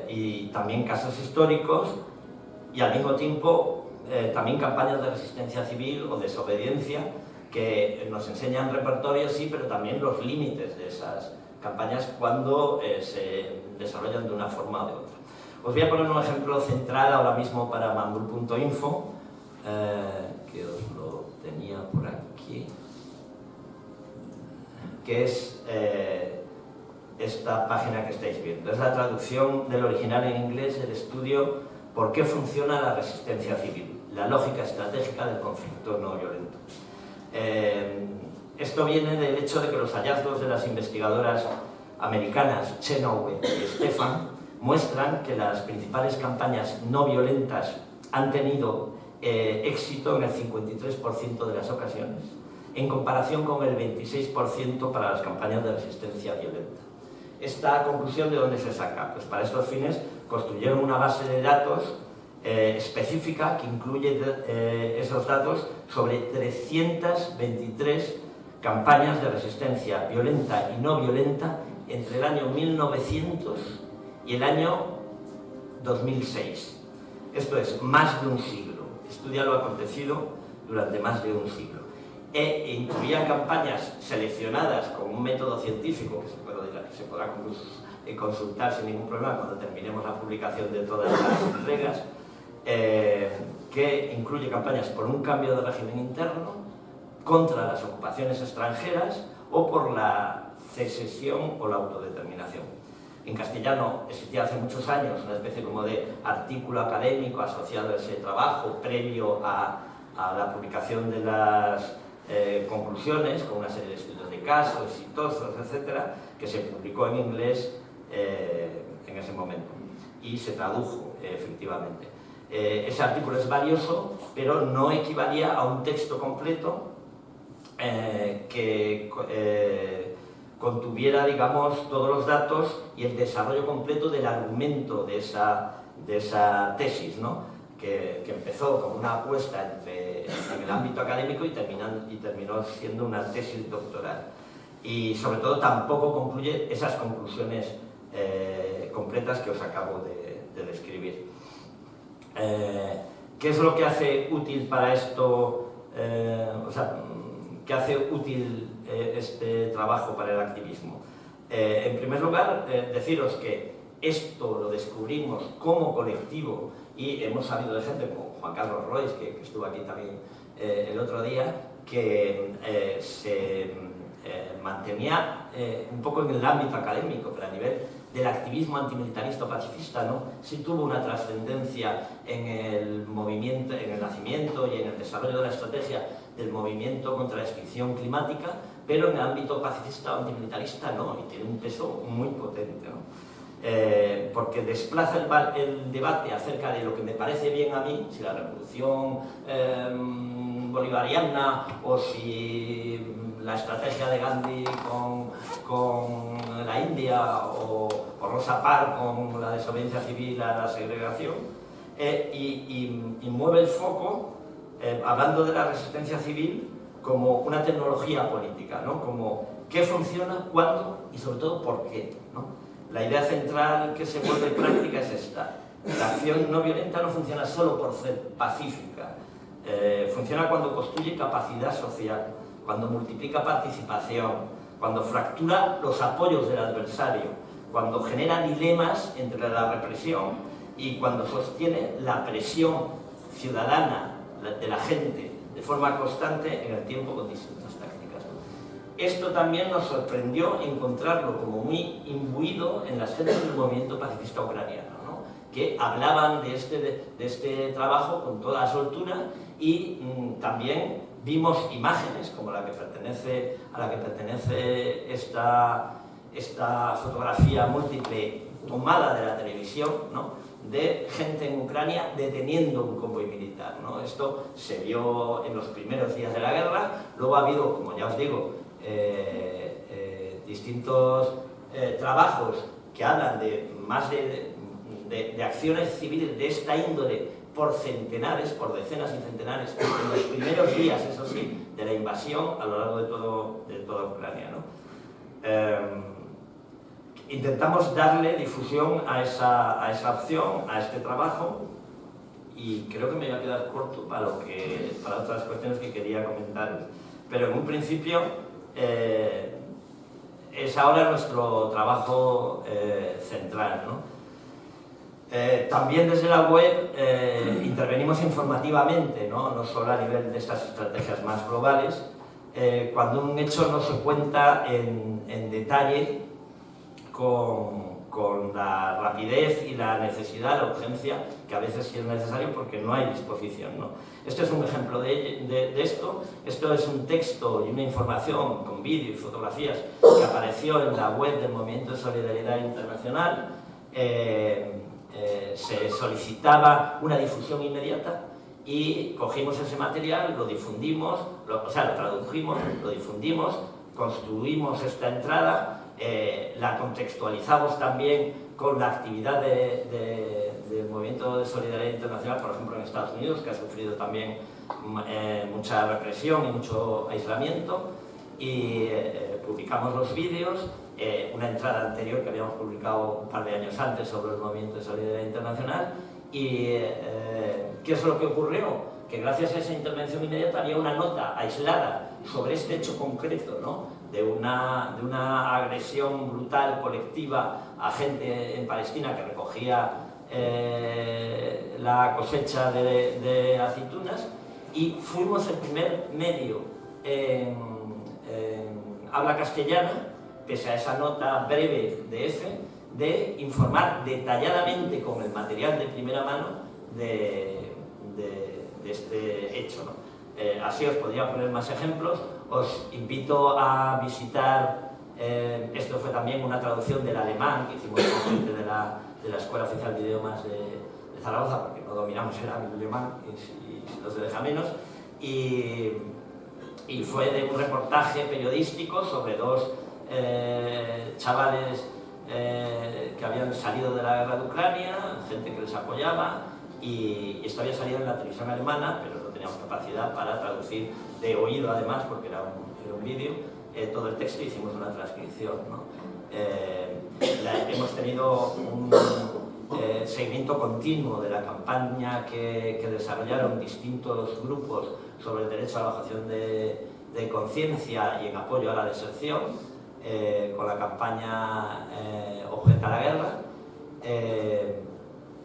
y también casos históricos, y al mismo tiempo también campañas de resistencia civil o desobediencia que nos enseñan repertorios, sí, pero también los límites de esas campañas cuando se desarrollan de una forma o de otra. Os voy a poner un ejemplo central ahora mismo para Mambrú.info, que os lo tenía por aquí, que es esta página que estáis viendo. Es la traducción del original en inglés del estudio ¿Por qué funciona la resistencia civil? La lógica estratégica del conflicto no violento. Esto viene del hecho de que los hallazgos de las investigadoras americanas Chenoweth y Stephan muestran que las principales campañas no violentas han tenido éxito en el 53% de las ocasiones, en comparación con el 26% para las campañas de resistencia violenta. ¿Esta conclusión de dónde se saca? Pues para estos fines construyeron una base de datos específica que incluye esos datos sobre 323 campañas de resistencia violenta y no violenta entre el año 1900 y el año 2006. Esto es más de un siglo. Estudia lo acontecido durante más de un siglo. E incluían campañas seleccionadas con un método científico que se podrá consultar sin ningún problema cuando terminemos la publicación de todas las entregas, que incluye campañas por un cambio de régimen interno, contra las ocupaciones extranjeras o por la secesión o la autodeterminación. En castellano existía hace muchos años una especie como de artículo académico asociado a ese trabajo previo a la publicación de las conclusiones, con una serie de estudios de casos exitosos, etcétera, que se publicó en inglés en ese momento y se tradujo efectivamente. Ese artículo es valioso, pero no equivalía a un texto completo que contuviera, digamos, todos los datos y el desarrollo completo del argumento de esa tesis, ¿no? que empezó como una apuesta en el ámbito académico y terminó siendo una tesis doctoral. Y sobre todo tampoco concluye esas conclusiones completas que os acabo de describir. ¿Qué es lo que hace útil para esto? ¿Qué hace útil este trabajo para el activismo? En primer lugar, deciros que esto lo descubrimos como colectivo y hemos sabido de gente como Juan Carlos Rois, que estuvo aquí también el otro día, que se mantenía un poco en el ámbito académico, pero a nivel del activismo antimilitarista o pacifista, ¿no? Sí tuvo una trascendencia en el movimiento, en el nacimiento y en el desarrollo de la estrategia del movimiento contra la extinción climática, pero en el ámbito pacifista o antimilitarista no, y tiene un peso muy potente, ¿no? Porque desplaza el debate acerca de lo que me parece bien a mí, si la revolución bolivariana o si la estrategia de Gandhi con la India o Rosa Parks con la desobediencia civil a la segregación, y mueve el foco hablando de la resistencia civil como una tecnología política, ¿no? Como qué funciona, cuándo y sobre todo por qué, ¿no? La idea central que se vuelve práctica es esta: la acción no violenta no funciona solo por ser pacífica, funciona cuando construye capacidad social, cuando multiplica participación, cuando fractura los apoyos del adversario, cuando genera dilemas entre la represión y cuando sostiene la presión ciudadana de la gente de forma constante en el tiempo con distintas tácticas. Esto también nos sorprendió encontrarlo como muy imbuido en las gentes del movimiento pacifista ucraniano, ¿no? Que hablaban de este trabajo con toda soltura y también vimos imágenes como a la que pertenece esta fotografía múltiple tomada de la televisión, ¿no? De gente en Ucrania deteniendo un convoy militar, ¿no? Esto se vio en los primeros días de la guerra. Luego ha habido, como ya os digo, distintos trabajos que hablan de acciones civiles de esta índole por centenares, por decenas y centenares, en los primeros días, eso sí, de la invasión a lo largo de toda Ucrania, ¿no? Intentamos darle difusión a esa opción, a este trabajo, y creo que me voy a quedar corto para otras cuestiones que quería comentar. Pero en un principio es ahora nuestro trabajo central, ¿no? También desde la web intervenimos informativamente, ¿no? Solo a nivel de estas estrategias más globales, cuando un hecho no se cuenta en detalle con la rapidez y la necesidad, la urgencia, que a veces sí es necesario porque no hay disposición, ¿no? Este es un ejemplo de esto. Esto es un texto y una información con vídeo y fotografías que apareció en la web del Movimiento de Solidaridad Internacional. Se solicitaba una difusión inmediata y cogimos ese material, lo difundimos, lo tradujimos, lo difundimos, construimos esta entrada, la contextualizamos también con la actividad del Movimiento de Solidaridad Internacional, por ejemplo en Estados Unidos, que ha sufrido también mucha represión y mucho aislamiento, y publicamos los vídeos, una entrada anterior que habíamos publicado un par de años antes sobre el Movimiento de Solidaridad Internacional. Y ¿qué es lo que ocurrió? Que gracias a esa intervención inmediata había una nota aislada sobre este hecho concreto, ¿no? de una agresión brutal, colectiva, a gente en Palestina que recogía la cosecha de aceitunas, y fuimos el primer medio en habla castellana, pese a esa nota breve de F, de informar detalladamente con el material de primera mano de este hecho, ¿no? Así os podría poner más ejemplos. Os invito a visitar, esto fue también una traducción del alemán que hicimos con gente de la Escuela Oficial de Idiomas de Zaragoza, porque no dominamos el alemán y los deja menos, y fue de un reportaje periodístico sobre dos chavales que habían salido de la guerra de Ucrania, gente que les apoyaba, y esto había salido en la televisión alemana, pero no teníamos capacidad para traducir de oído, además, porque era un vídeo, todo el texto. Hicimos una transcripción, ¿no? Hemos tenido un seguimiento continuo de la campaña que desarrollaron distintos grupos sobre el derecho a la objeción de conciencia y en apoyo a la deserción, con la campaña Objeta la Guerra.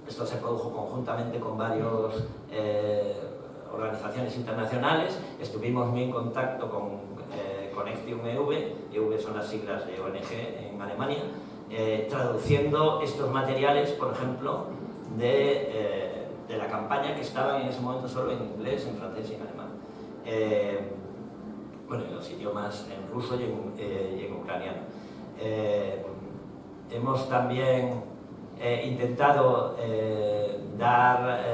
Esto se produjo conjuntamente con varias organizaciones internacionales. Estuvimos muy en contacto con Connectium EV, EV son las siglas de ONG en Alemania, traduciendo estos materiales, por ejemplo, de la campaña, que estaban en ese momento solo en inglés, en francés y en alemán. Bueno, en los idiomas en ruso y en ucraniano. Hemos también intentado dar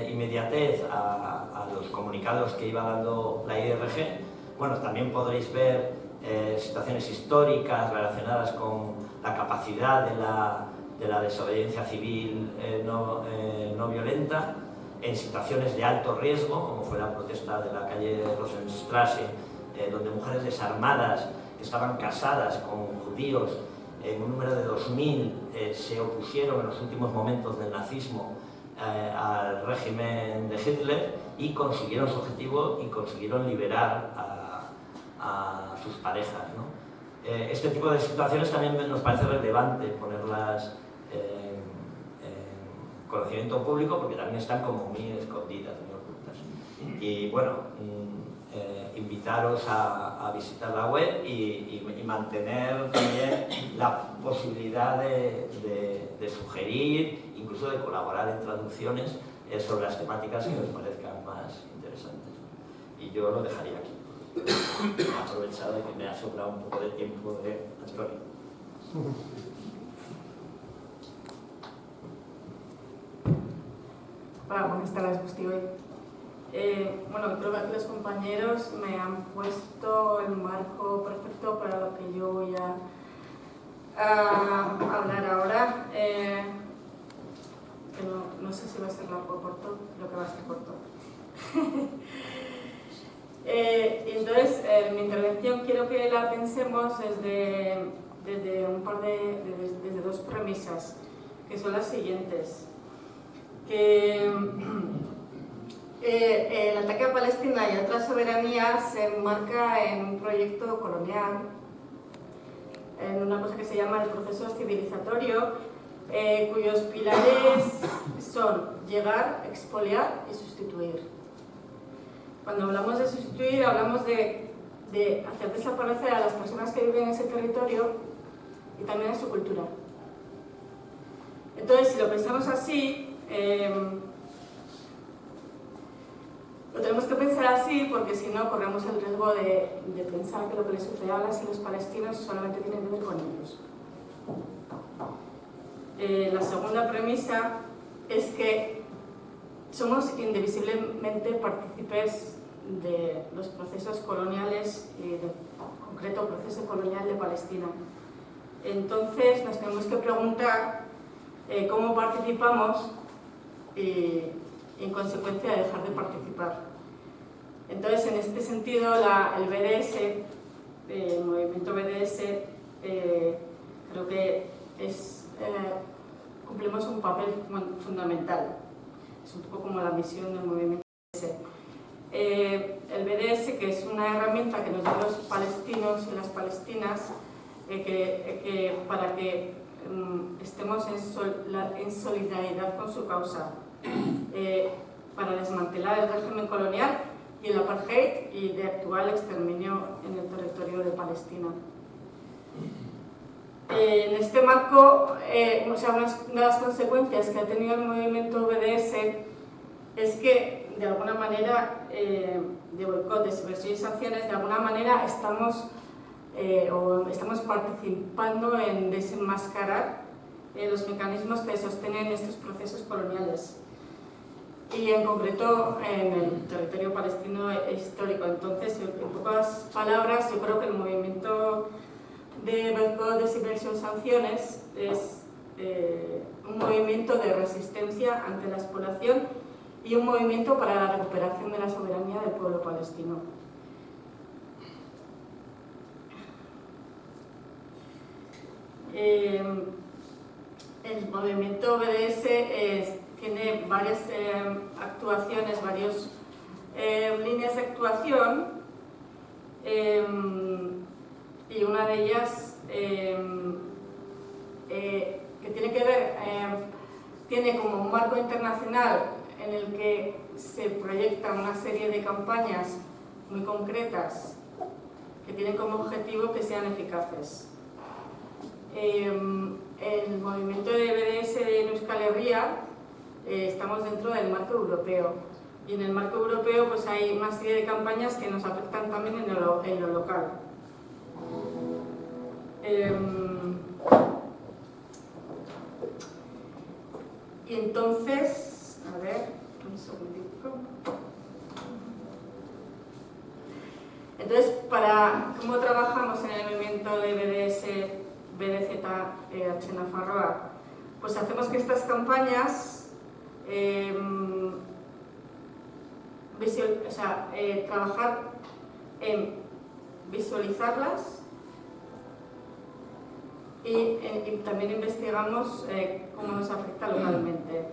inmediatez a los comunicados que iba dando la IRG. Bueno, también podréis ver situaciones históricas relacionadas con la capacidad de la desobediencia civil no violenta, en situaciones de alto riesgo, como fue la protesta de la calle Rosenstraße, donde mujeres desarmadas que estaban casadas con judíos en un número de 2000 se opusieron en los últimos momentos del nazismo al régimen de Hitler y consiguieron su objetivo y consiguieron liberar a sus parejas, ¿no? Este tipo de situaciones también nos parece relevante ponerlas en conocimiento público, porque también están como muy escondidas, muy ocultas. Y bueno, invitaros a visitar la web y mantener también la posibilidad de sugerir, incluso de colaborar en traducciones sobre las temáticas que os parezcan más interesantes. Y yo lo dejaría aquí. Me he aprovechado de que me ha sobrado un poco de tiempo de Antonio. Hola, buenas tardes, Agustí. Bueno, creo que aquí los compañeros me han puesto el marco perfecto para lo que yo voy a hablar ahora. Que no sé si va a ser largo o corto, creo que va a ser corto. Entonces, mi intervención quiero que la pensemos desde dos premisas, que son las siguientes. Que el ataque a Palestina y a otras soberanías se enmarca en un proyecto colonial, en una cosa que se llama el proceso civilizatorio, cuyos pilares son llegar, expoliar y sustituir. Cuando hablamos de sustituir, hablamos de hacer desaparecer a las personas que viven en ese territorio y también a su cultura. Entonces, si lo pensamos así, lo tenemos que pensar así, porque si no corremos el riesgo de pensar que lo que les sucede a las y los palestinos solamente tiene que ver con ellos. La segunda premisa es que somos indivisiblemente partícipes de los procesos coloniales y del concreto proceso colonial de Palestina. Entonces nos tenemos que preguntar cómo participamos y en consecuencia dejar de participar. Entonces, en este sentido, el BDS, el movimiento BDS, creo que cumplimos un papel fundamental. Es un poco como la misión del movimiento BDS. El BDS, que es una herramienta que nos dan los palestinos y las palestinas para que estemos en solidaridad con su causa para desmantelar el régimen colonial y el apartheid y de actual exterminio en el territorio de Palestina. En este marco, una de las consecuencias que ha tenido el movimiento BDS es que, de alguna manera, de boicot, de subversión y sanciones, de alguna manera estamos participando en desenmascarar los mecanismos que sostienen estos procesos coloniales y en concreto en el territorio palestino histórico. Entonces, en pocas palabras, yo creo que el movimiento de boicot, subversión, sanciones es un movimiento de resistencia ante la explotación y un movimiento para la recuperación de la soberanía del pueblo palestino. El movimiento BDS tiene varias actuaciones, varias líneas de actuación, y una de ellas que tiene que ver, tiene como un marco internacional en el que se proyecta una serie de campañas muy concretas que tienen como objetivo que sean eficaces. El movimiento de BDS de Euskal Herria estamos dentro del marco europeo, y en el marco europeo pues hay una serie de campañas que nos afectan también en lo local. Y entonces, a ver, un segundito. Entonces, ¿cómo trabajamos en el movimiento de BDZH Nafarroa? Pues hacemos que estas campañas, trabajar en visualizarlas y también investigamos cómo nos afecta localmente.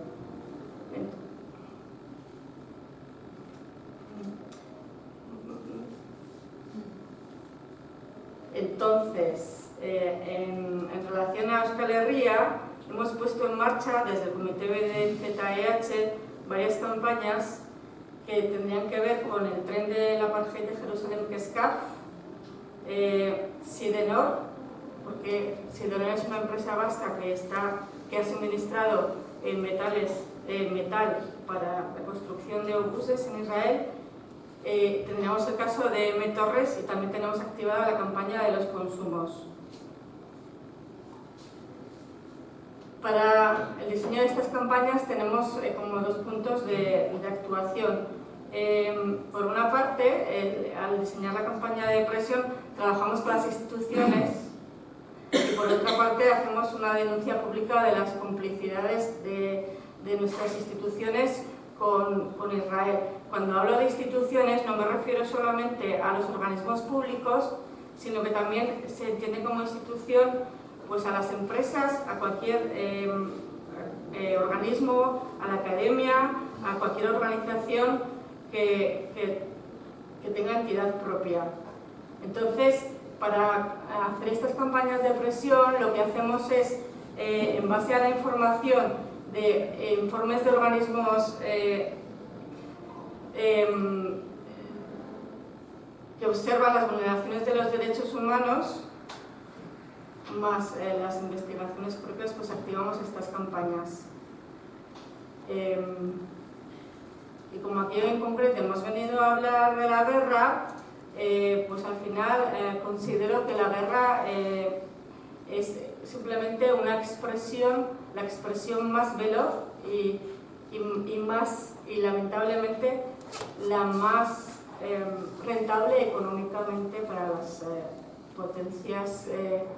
Entonces, en relación a Euskal Herria, hemos puesto en marcha desde el Comité BDZH varias campañas que tendrían que ver con el tren del apartheid de Jerusalén, que es CAF, Sidenor, porque Sidenor es una empresa vasca que ha suministrado metal para la construcción de obuses en Israel. Tendríamos el caso de M. Torres y también tenemos activada la campaña de los consumos. Para el diseño de estas campañas tenemos como dos puntos de actuación. Por una parte, al diseñar la campaña de presión, trabajamos con las instituciones y por otra parte hacemos una denuncia pública de las complicidades de nuestras instituciones con Israel. Cuando hablo de instituciones no me refiero solamente a los organismos públicos, sino que también se entiende como institución pues a las empresas, a cualquier organismo, a la academia, a cualquier organización que tenga entidad propia. Entonces, para hacer estas campañas de presión, lo que hacemos es, en base a la información de informes de organismos que observan las vulneraciones de los derechos humanos, más las investigaciones propias, pues activamos estas campañas. Y como aquí en concreto hemos venido a hablar de la guerra, pues al final considero que la guerra es simplemente una expresión, la expresión más veloz y lamentablemente la más rentable económicamente para las potencias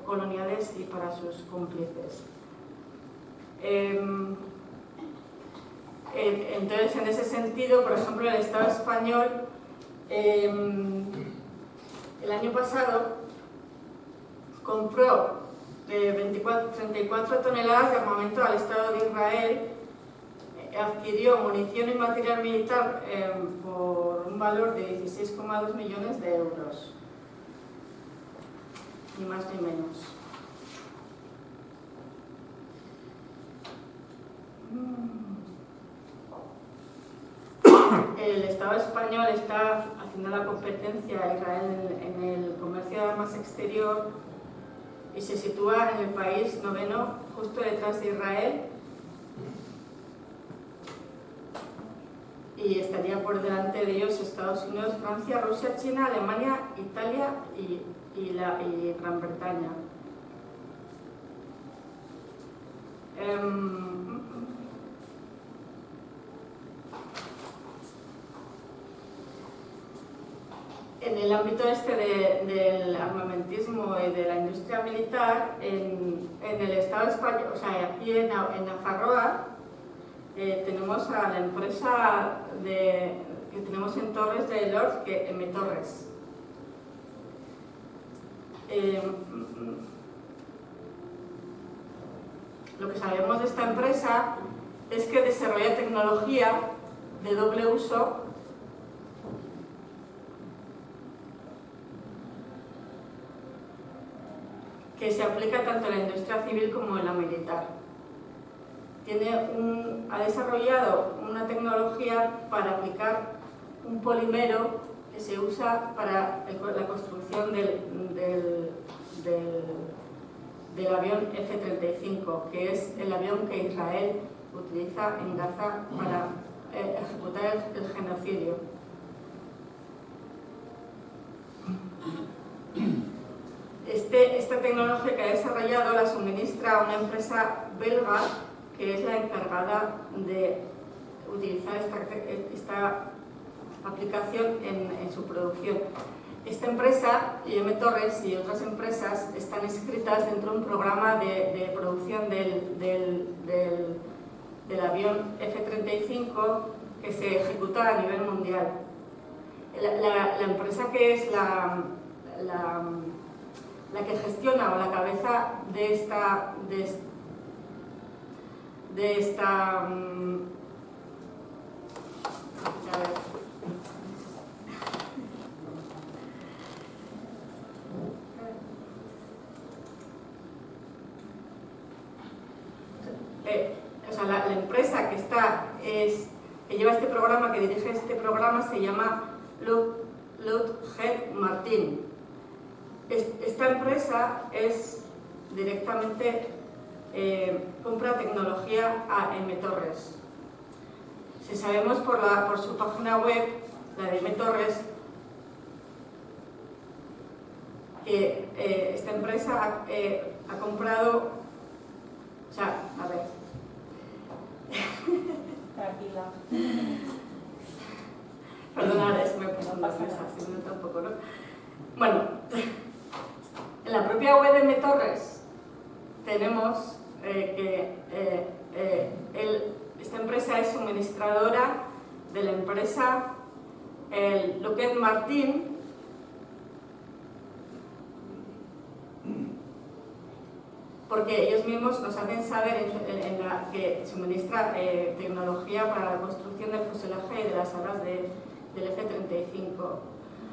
coloniales y para sus cómplices. Entonces, en ese sentido, por ejemplo, el Estado español el año pasado compró 34 toneladas de armamento al Estado de Israel, adquirió munición y material militar por un valor de 16,2 millones de euros, ni más ni menos. El Estado español está haciendo la competencia a Israel en el comercio de armas exterior y se sitúa en el país 9º, justo detrás de Israel, y estaría por delante de ellos Estados Unidos, Francia, Rusia, China, Alemania, Italia y Gran Bretaña. En el ámbito del armamentismo y de la industria militar, en el Estado español, o sea, aquí en Nafarroa, tenemos a la empresa que tenemos en Torres de Lord, que M-Torres. Lo que sabemos de esta empresa es que desarrolla tecnología de doble uso que se aplica tanto en la industria civil como en la militar. Ha desarrollado una tecnología para aplicar un polímero que se usa para la construcción del avión F-35, que es el avión que Israel utiliza en Gaza para ejecutar el genocidio. Esta tecnología que ha desarrollado la suministra una empresa belga que es la encargada de utilizar esta aplicación en su producción. Esta empresa, M-Torres y otras empresas, están inscritas dentro de un programa de producción del avión F-35 que se ejecuta a nivel mundial. La empresa que es la que gestiona o la cabeza de esta la empresa que lleva este programa, que dirige este programa, se llama Lockheed Martin. Esta empresa es directamente compra tecnología a M-Torres. Si sabemos por su página web, la de M-Torres, que esta empresa ha comprado, o sea, a ver. Tranquila. Perdonad, es que me pongo nerviosa, así me nota un poco, ¿no? Bueno, en la propia web de M-Torres tenemos que esta empresa es suministradora de la empresa Lockheed Martin, porque ellos mismos nos hacen saber que suministra tecnología para la construcción del fuselaje y de las alas del F-35.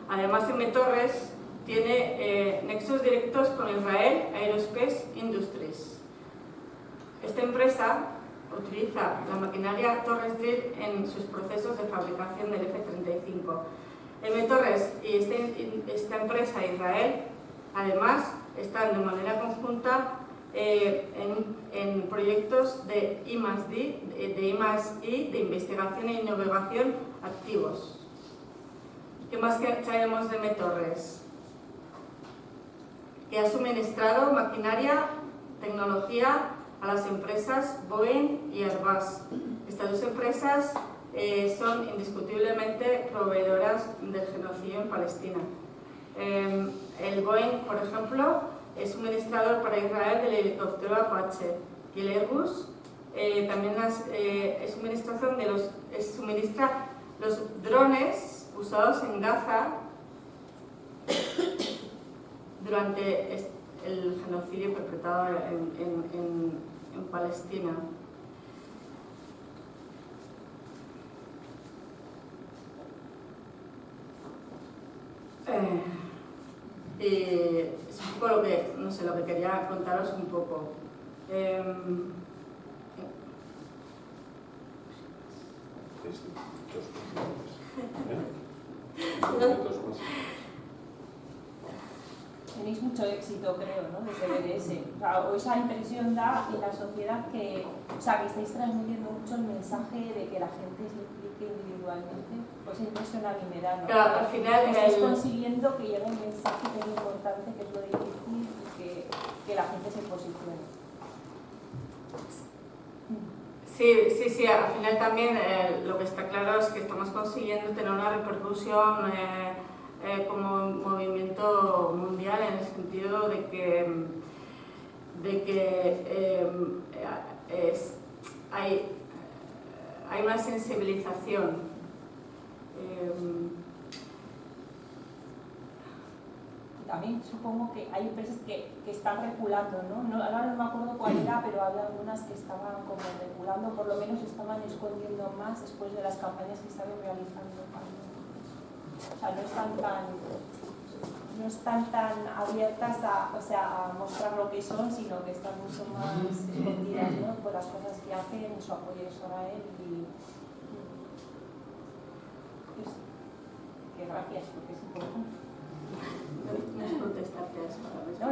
Además, M-Torres tiene nexos directos con Israel Aerospace Industries. Esta empresa utiliza la maquinaria Torres Drill en sus procesos de fabricación del F-35. M-Torres y esta empresa Israel, además, están de manera conjunta en proyectos de I+D, de investigación e innovación activos. ¿Qué más sabemos de M-Torres? Que ha suministrado maquinaria, tecnología a las empresas Boeing y Airbus. Estas dos empresas son indiscutiblemente proveedoras del genocidio en Palestina. El Boeing, por ejemplo, es suministrador para Israel del helicóptero Apache, y el Airbus también es suministra los drones usados en Gaza durante el genocidio perpetrado en Palestina. Es un poco lo que quería contaros un poco. Sí. 2 minutos más. Tenéis mucho éxito, creo, ¿no? Desde BDS. O sea, o esa impresión da en la sociedad que, o sea, que estáis transmitiendo mucho el mensaje de que la gente se implique individualmente. Pues esa impresión a mí me da, ¿no? Claro, al final estáis consiguiendo que llegue un mensaje tan importante, que es lo difícil, y que la gente se posicione. Sí, al final también lo que está claro es que estamos consiguiendo tener una repercusión como movimiento mundial, en el sentido de que hay una sensibilización. También supongo que hay empresas que están reculando, ¿no? Ahora no me acuerdo cuál era, pero había algunas que estaban como reculando, por lo menos estaban escondiendo más después de las campañas que estaban realizando. O sea, no están tan abiertas a mostrar lo que son, sino que están mucho más escondidas, ¿no? Por las cosas que hacen, su apoyo a Israel y... Pues, que gracias, porque es importante. No es protestarte a eso.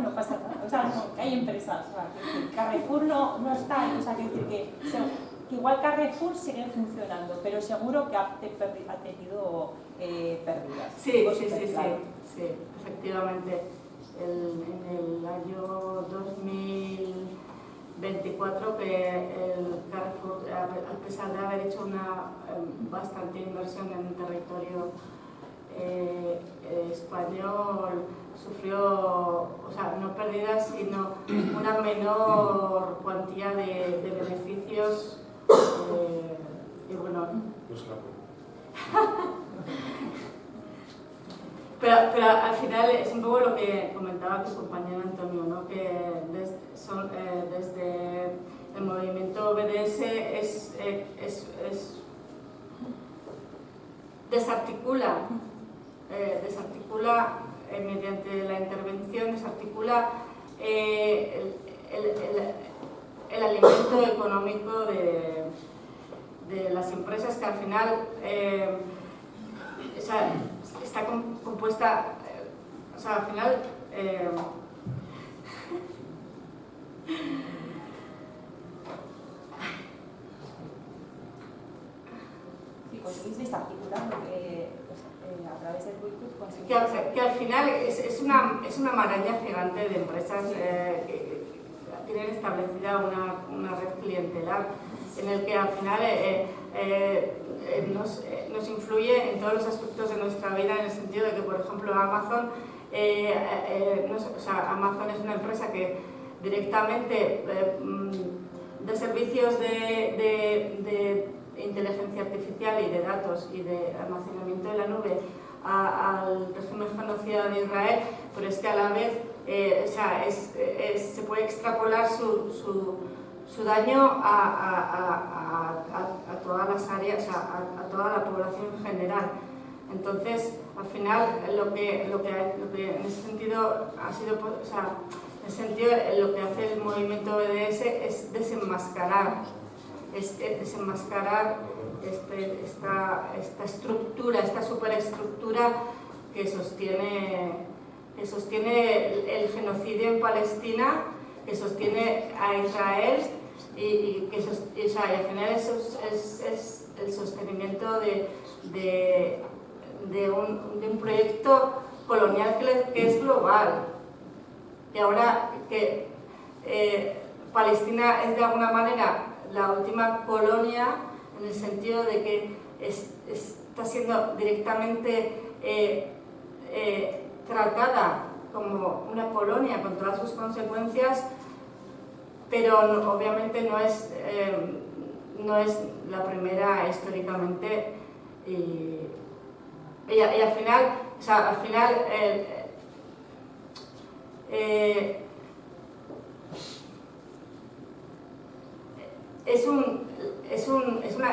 No pasa nada. O sea, no, hay empresas. O sea, que Carrefour no está. O sea, que igual Carrefour sigue funcionando, pero seguro que ha tenido pérdidas. Sí, efectivamente. En el año 2024, que el Carrefour, a pesar de haber hecho una bastante inversión en el territorio español, sufrió, o sea, no pérdidas, sino una menor cuantía de beneficios. Y bueno, No se la puedo. pero al final es un poco lo que comentaba tu compañero Antonio, ¿no? Que desde el movimiento BDS desarticula mediante la intervención, desarticula el alimento económico de las empresas, que al final está compuesta, al final Sí, conseguís desarticular lo que a través del Bluetooth conseguís. Que al final es una maraña gigante de empresas que tienen establecida una red clientelar, en el que al final nos influye en todos los aspectos de nuestra vida, en el sentido de que, por ejemplo, Amazon Amazon es una empresa que directamente de servicios de inteligencia artificial y de datos y de almacenamiento de la nube al régimen genocida de Israel, pero es que a la vez se puede extrapolar su daño a todas las áreas, a toda la población en general. Entonces, al final, lo que en ese sentido ha sido, en ese sentido, lo que hace el movimiento BDS es desenmascarar esta estructura, esta superestructura que sostiene el genocidio en Palestina, que sostiene a Israel y al final es el sostenimiento de un proyecto colonial que es global. Y ahora que Palestina es de alguna manera la última colonia, en el sentido de que está siendo directamente tratada como una colonia con todas sus consecuencias, pero obviamente no es la primera históricamente, y al final,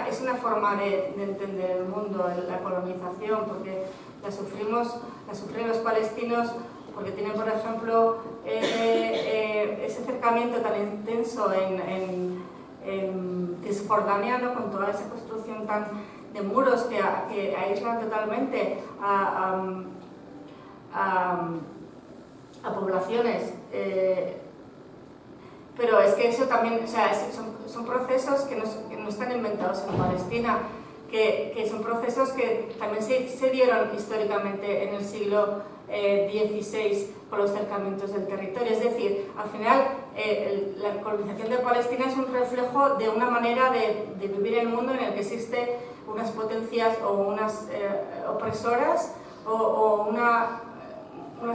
es una forma de entender el mundo, la colonización, porque la sufrieron los palestinos, porque tienen, por ejemplo, ese acercamiento tan intenso en Cisjordania, ¿no? Con toda esa construcción tan muros que aíslan totalmente a poblaciones. Pero es que eso también, o sea, son procesos que no están inventados en Palestina, que son procesos que también se dieron históricamente en el siglo XVI con los cercamientos del territorio. Es decir, al final la colonización de Palestina es un reflejo de una manera de vivir en el mundo en el que existe unas potencias o unas opresoras o una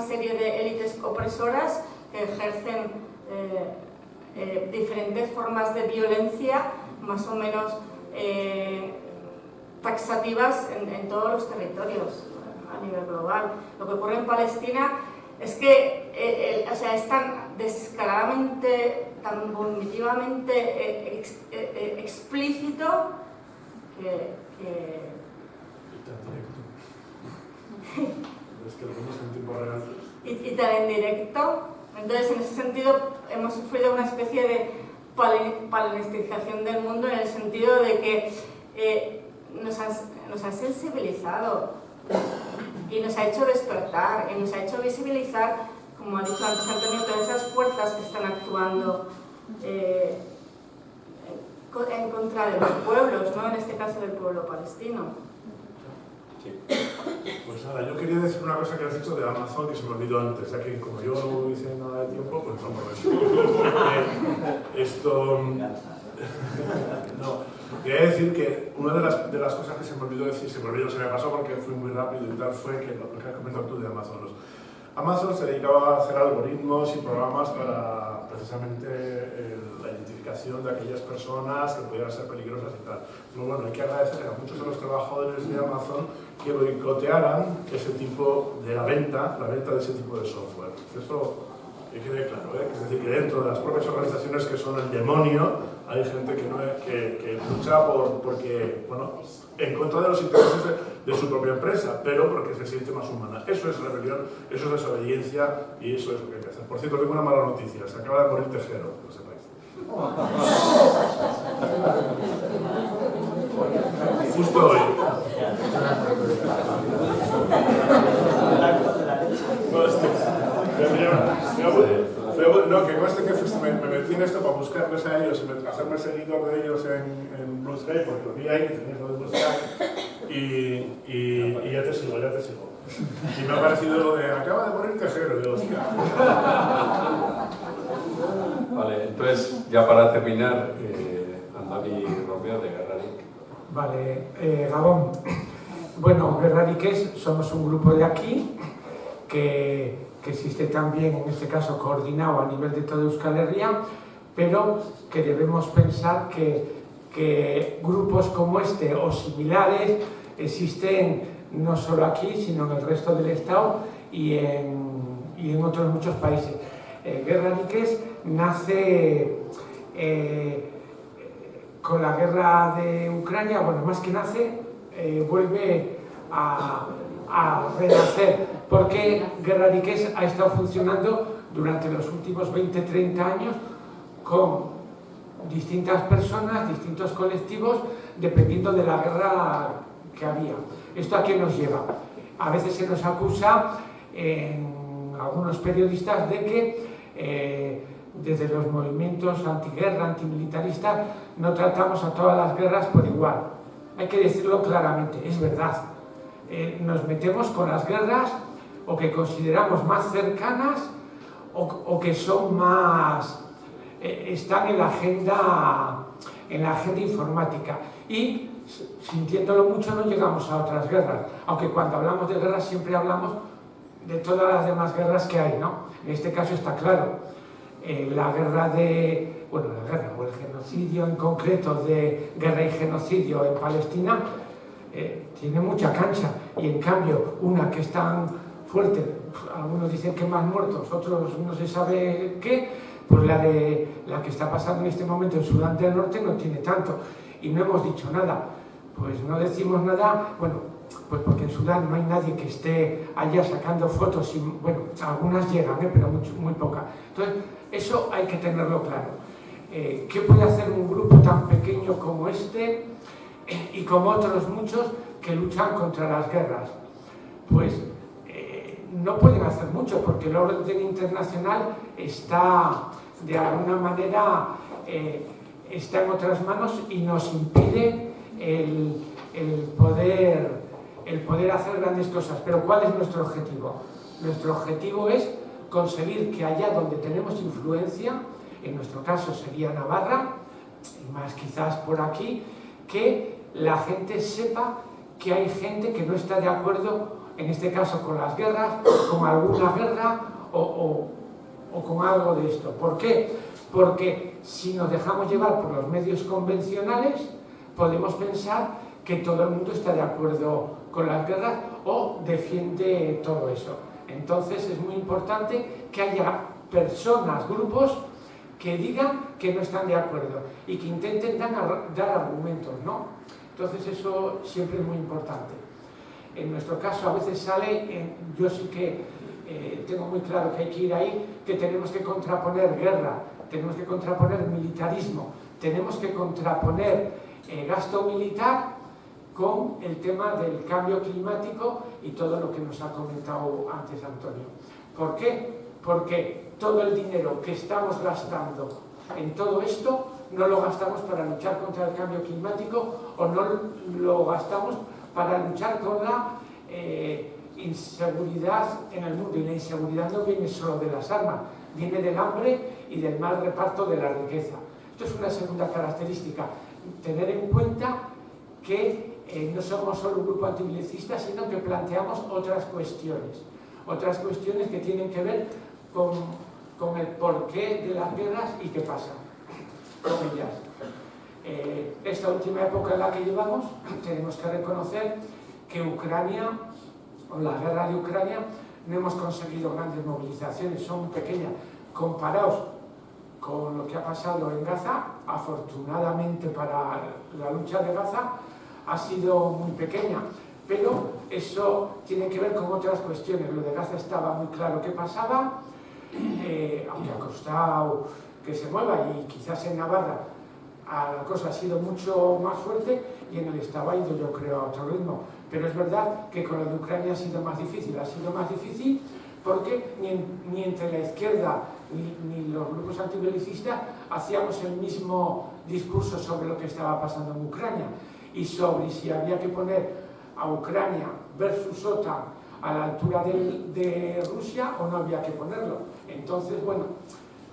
serie de élites opresoras que ejercen diferentes formas de violencia más o menos taxativas en todos los territorios a nivel global. Lo que ocurre en Palestina es que o sea, es tan descaradamente, tan vomitivamente explícito que Es que lo vemos en tiempo real. y tan en directo. Entonces, en ese sentido, hemos sufrido una especie de palestinización del mundo, en el sentido de que nos ha sensibilizado y nos ha hecho despertar y nos ha hecho visibilizar, como ha dicho antes Antonio, todas esas fuerzas que están actuando en contra de los pueblos, ¿no? En este caso del pueblo palestino. Pues nada, yo quería decir una cosa que has dicho de Amazon que se me olvidó antes, ya que como yo no hice nada de tiempo, pues no por eso. No, quería decir que una de las cosas que se me olvidó decir, se me pasó porque fui muy rápido y tal, fue que lo que has comentado tú de Amazon. Amazon se dedicaba a hacer algoritmos y programas para precisamente la identificación de aquellas personas que pudieran ser peligrosas y tal. Pero bueno, hay que agradecer a muchos de los trabajadores de Amazon que boicotearan ese tipo de la venta de ese tipo de software. Eso que quede claro, ¿eh? Es decir, que dentro de las propias organizaciones que son el demonio, hay gente que lucha porque, bueno, en contra de los intereses de su propia empresa, pero porque se siente más humana. Eso es rebelión, eso es desobediencia y eso es lo que hay que hacer. Por cierto, tengo una mala noticia, se acaba de morir Tejero, que lo sepáis. Justo hoy. No, que conste que me metí en esto para buscarles a ellos y hacerme seguidor de ellos en Blue Sky, porque lo vi ahí, que tenéis lo de Blue Sky, y ya te sigo. Y me ha parecido lo de, acaba de morir Tejero, digo, hostia. Vale, entonces, ya para terminar, Andoni Romeo de Guerraric. Vale, Gabón. Bueno, Guerrariques somos un grupo de aquí que existe también, en este caso, coordinado a nivel de toda Euskal Herria, pero que debemos pensar que grupos como este o similares existen no solo aquí, sino en el resto del Estado y en otros muchos países. Guerrariques nace con la guerra de Ucrania, bueno, más que nace, vuelve a renacer, porque Guerrariques ha estado funcionando durante los últimos 20-30 años con distintas personas, distintos colectivos, dependiendo de la guerra que había. ¿Esto a qué nos lleva? A veces se nos acusa en algunos periodistas de que desde los movimientos antiguerra, antimilitaristas, no tratamos a todas las guerras por igual. Hay que decirlo claramente, es verdad. Nos metemos con las guerras o que consideramos más cercanas o que son más están en la agenda informática, y sintiéndolo mucho no llegamos a otras guerras, aunque cuando hablamos de guerras siempre hablamos de todas las demás guerras que hay, ¿no? En este caso está claro, la guerra o el genocidio en concreto de guerra y genocidio en Palestina tiene mucha cancha, y en cambio una que es tan fuerte, algunos dicen que más muertos, otros no se sabe qué, pues la que está pasando en este momento en Sudán del Norte no tiene tanto, y no hemos dicho nada. Pues no decimos nada, bueno, pues porque en Sudán no hay nadie que esté allá sacando fotos, y bueno, algunas llegan, pero muy pocas. Entonces, eso hay que tenerlo claro. ¿Qué puede hacer un grupo tan pequeño como este? y como otros muchos que luchan contra las guerras. Pues no pueden hacer mucho porque el orden internacional está, de alguna manera, está en otras manos y nos impide el poder hacer grandes cosas. Pero ¿cuál es nuestro objetivo? Nuestro objetivo es conseguir que allá donde tenemos influencia, en nuestro caso sería Navarra, y más quizás por aquí, que la gente sepa que hay gente que no está de acuerdo, en este caso con las guerras, con alguna guerra o con algo de esto. ¿Por qué? Porque si nos dejamos llevar por los medios convencionales, podemos pensar que todo el mundo está de acuerdo con las guerras o defiende todo eso. Entonces es muy importante que haya personas, grupos, que digan que no están de acuerdo y que intenten dar argumentos, ¿no? Entonces eso siempre es muy importante. En nuestro caso a veces sale, yo sí que tengo muy claro que hay que ir ahí, que tenemos que contraponer guerra, tenemos que contraponer militarismo, tenemos que contraponer gasto militar con el tema del cambio climático y todo lo que nos ha comentado antes Antonio. ¿Por qué? Porque todo el dinero que estamos gastando en todo esto no lo gastamos para luchar contra el cambio climático o no lo gastamos para luchar con la inseguridad en el mundo. Y la inseguridad no viene solo de las armas, viene del hambre y del mal reparto de la riqueza. Esto es una segunda característica, tener en cuenta que no somos solo un grupo antibelicista, sino que planteamos otras cuestiones que tienen que ver con el porqué de las guerras y qué pasa con ellas. Esta última época en la que llevamos, tenemos que reconocer que Ucrania, o la guerra de Ucrania, no hemos conseguido grandes movilizaciones, son pequeñas, comparados con lo que ha pasado en Gaza. Afortunadamente para la lucha de Gaza ha sido muy pequeña, pero eso tiene que ver con otras cuestiones. Lo de Gaza estaba muy claro qué pasaba, aunque ha costado que se mueva, y quizás en Navarra la cosa ha sido mucho más fuerte y en el Estado ha ido, yo creo, a otro ritmo. Pero es verdad que con lo de Ucrania ha sido más difícil porque ni entre la izquierda ni los grupos antibelicistas hacíamos el mismo discurso sobre lo que estaba pasando en Ucrania y sobre si había que poner a Ucrania versus OTAN a la altura de Rusia o no había que ponerlo. Entonces, bueno,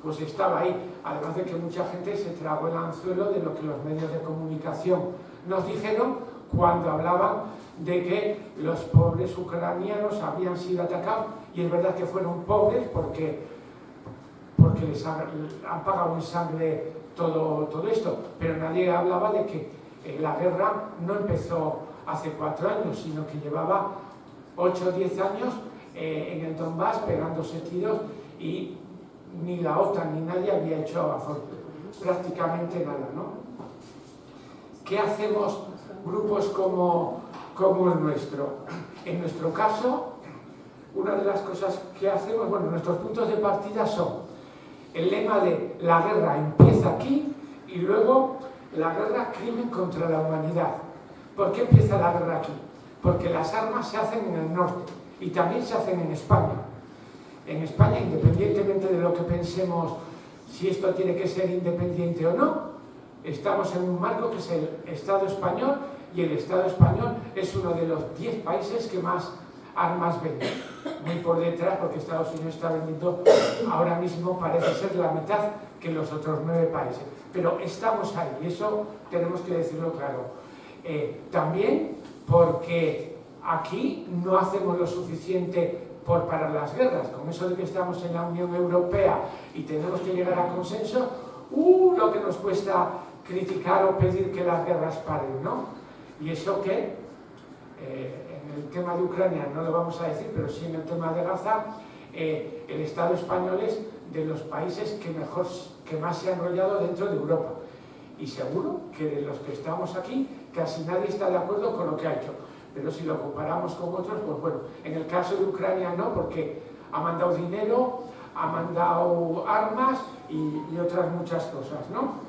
pues estaba ahí, además de que mucha gente se tragó el anzuelo de lo que los medios de comunicación nos dijeron cuando hablaban de que los pobres ucranianos habían sido atacados, y es verdad que fueron pobres porque les han pagado en sangre todo esto, pero nadie hablaba de que la guerra no empezó hace 4 años, sino que llevaba 8 o 10 años en el Donbass pegándose tiros y ni la OTAN ni nadie había hecho prácticamente nada, ¿no? ¿Qué hacemos grupos como el nuestro? En nuestro caso, una de las cosas que hacemos, bueno, nuestros puntos de partida son el lema de la guerra empieza aquí y luego la guerra crimen contra la humanidad. ¿Por qué empieza la guerra aquí? Porque las armas se hacen en el norte y también se hacen en España. En España, independientemente de lo que pensemos si esto tiene que ser independiente o no, estamos en un marco que es el Estado español, y el Estado español es uno de los 10 países que más armas vende. Muy por detrás, porque Estados Unidos está vendiendo ahora mismo, parece ser la mitad que los otros 9 países. Pero estamos ahí, y eso tenemos que decirlo claro. También porque aquí no hacemos lo suficiente por parar las guerras. Con eso de que estamos en la Unión Europea y tenemos que llegar a consenso, lo que nos cuesta criticar o pedir que las guerras paren, ¿no? Y eso que en el tema de Ucrania no lo vamos a decir, pero sí en el tema de Gaza, el Estado español es de los países que más se ha enrollado dentro de Europa. Y seguro que de los que estamos aquí, casi nadie está de acuerdo con lo que ha hecho. Pero si lo comparamos con otros, pues bueno, en el caso de Ucrania no, porque ha mandado dinero, ha mandado armas y otras muchas cosas, ¿no?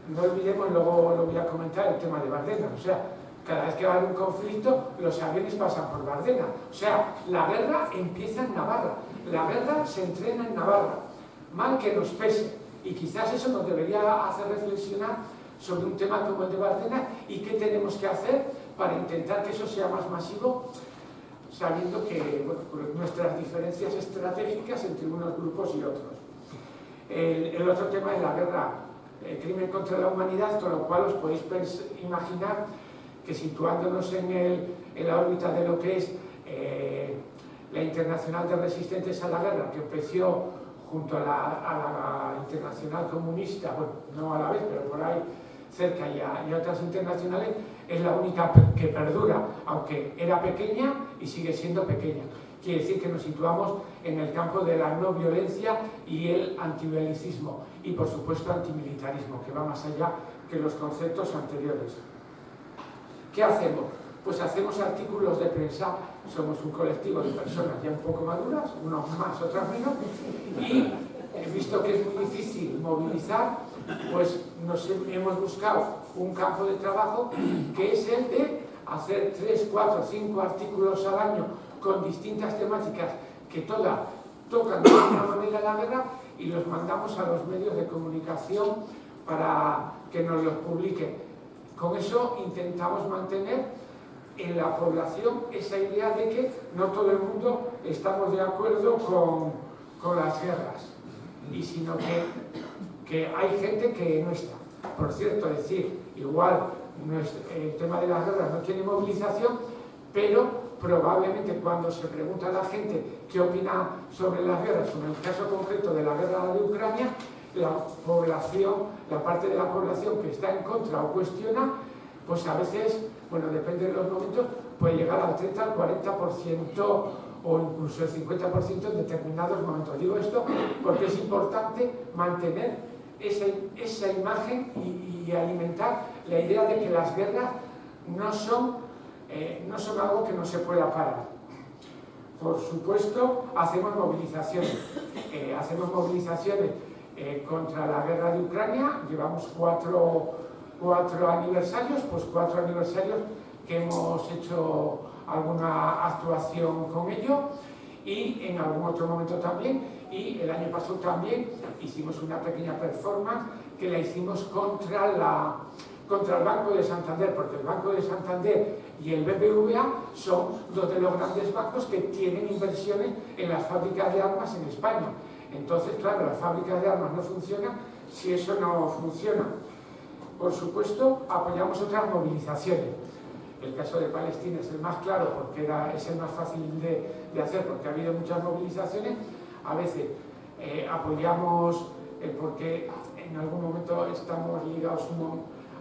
no olvidemos, luego lo voy a comentar, el tema de Bardena. O sea, cada vez que va a haber un conflicto, los aviones pasan por Bardena. O sea, la guerra empieza en Navarra, la guerra se entrena en Navarra, mal que nos pese. Y quizás eso nos debería hacer reflexionar sobre un tema como el de Bardena y qué tenemos que hacer para intentar que eso sea más masivo, sabiendo que, bueno, por nuestras diferencias estratégicas entre unos grupos y otros. El otro tema es la guerra, el crimen contra la humanidad, con lo cual os podéis imaginar que situándonos en la órbita de lo que es la Internacional de Resistentes a la Guerra, que empezó junto a la Internacional Comunista, bueno, no a la vez, pero por ahí cerca y a otras internacionales, es la única que perdura, aunque era pequeña y sigue siendo pequeña. Quiere decir que nos situamos en el campo de la no violencia y el antibelicismo y, por supuesto, antimilitarismo, que va más allá que los conceptos anteriores. ¿Qué hacemos? Pues hacemos artículos de prensa, somos un colectivo de personas ya un poco maduras, unos más, otras menos, y visto que es muy difícil movilizar, pues hemos buscado un campo de trabajo que es el de hacer 3, 4, 5 artículos al año con distintas temáticas que todas tocan de alguna manera la guerra y los mandamos a los medios de comunicación para que nos los publiquen. Con eso intentamos mantener en la población esa idea de que no todo el mundo estamos de acuerdo con las guerras, y sino que hay gente que no está. Por cierto, decir, igual el tema de las guerras no tiene movilización, pero probablemente cuando se pregunta a la gente qué opina sobre las guerras, en el caso concreto de la guerra de Ucrania, la población, la parte de la población que está en contra o cuestiona, pues a veces, bueno, depende de los momentos, puede llegar al 30, al 40% o incluso el 50% en determinados momentos. Digo esto porque es importante mantener esa imagen y alimentar la idea de que las guerras no son algo que no se pueda parar. Por supuesto, hacemos movilizaciones. Contra la guerra de Ucrania. Llevamos cuatro aniversarios, pues 4 aniversarios que hemos hecho alguna actuación con ello, y en algún otro momento también, y el año pasado también hicimos una pequeña performance que la hicimos contra el Banco de Santander, porque el Banco de Santander y el BBVA son 2 de los grandes bancos que tienen inversiones en las fábricas de armas en España. Entonces, claro, las fábricas de armas no funcionan si eso no funciona. Por supuesto, apoyamos otras movilizaciones. El caso de Palestina es el más claro porque es el más fácil de hacer, porque ha habido muchas movilizaciones. A veces apoyamos porque en algún momento estamos ligados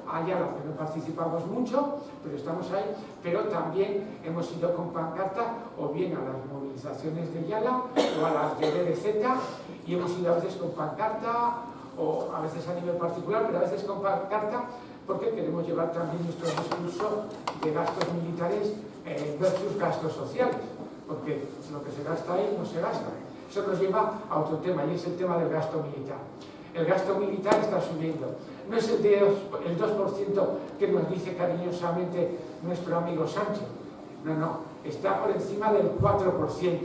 a Yala, que no participamos mucho, pero estamos ahí. Pero también hemos ido con pancarta o bien a las movilizaciones de Yala o a las de DDZ, y hemos ido a veces con pancarta o a veces a nivel particular, pero a veces con pancarta, porque queremos llevar también nuestro discurso de gastos militares versus gastos sociales, porque lo que se gasta ahí no se gasta. Eso nos lleva a otro tema, y es el tema del gasto militar. El gasto militar está subiendo. No es el 2% que nos dice cariñosamente nuestro amigo Sánchez. No, está por encima del 4%.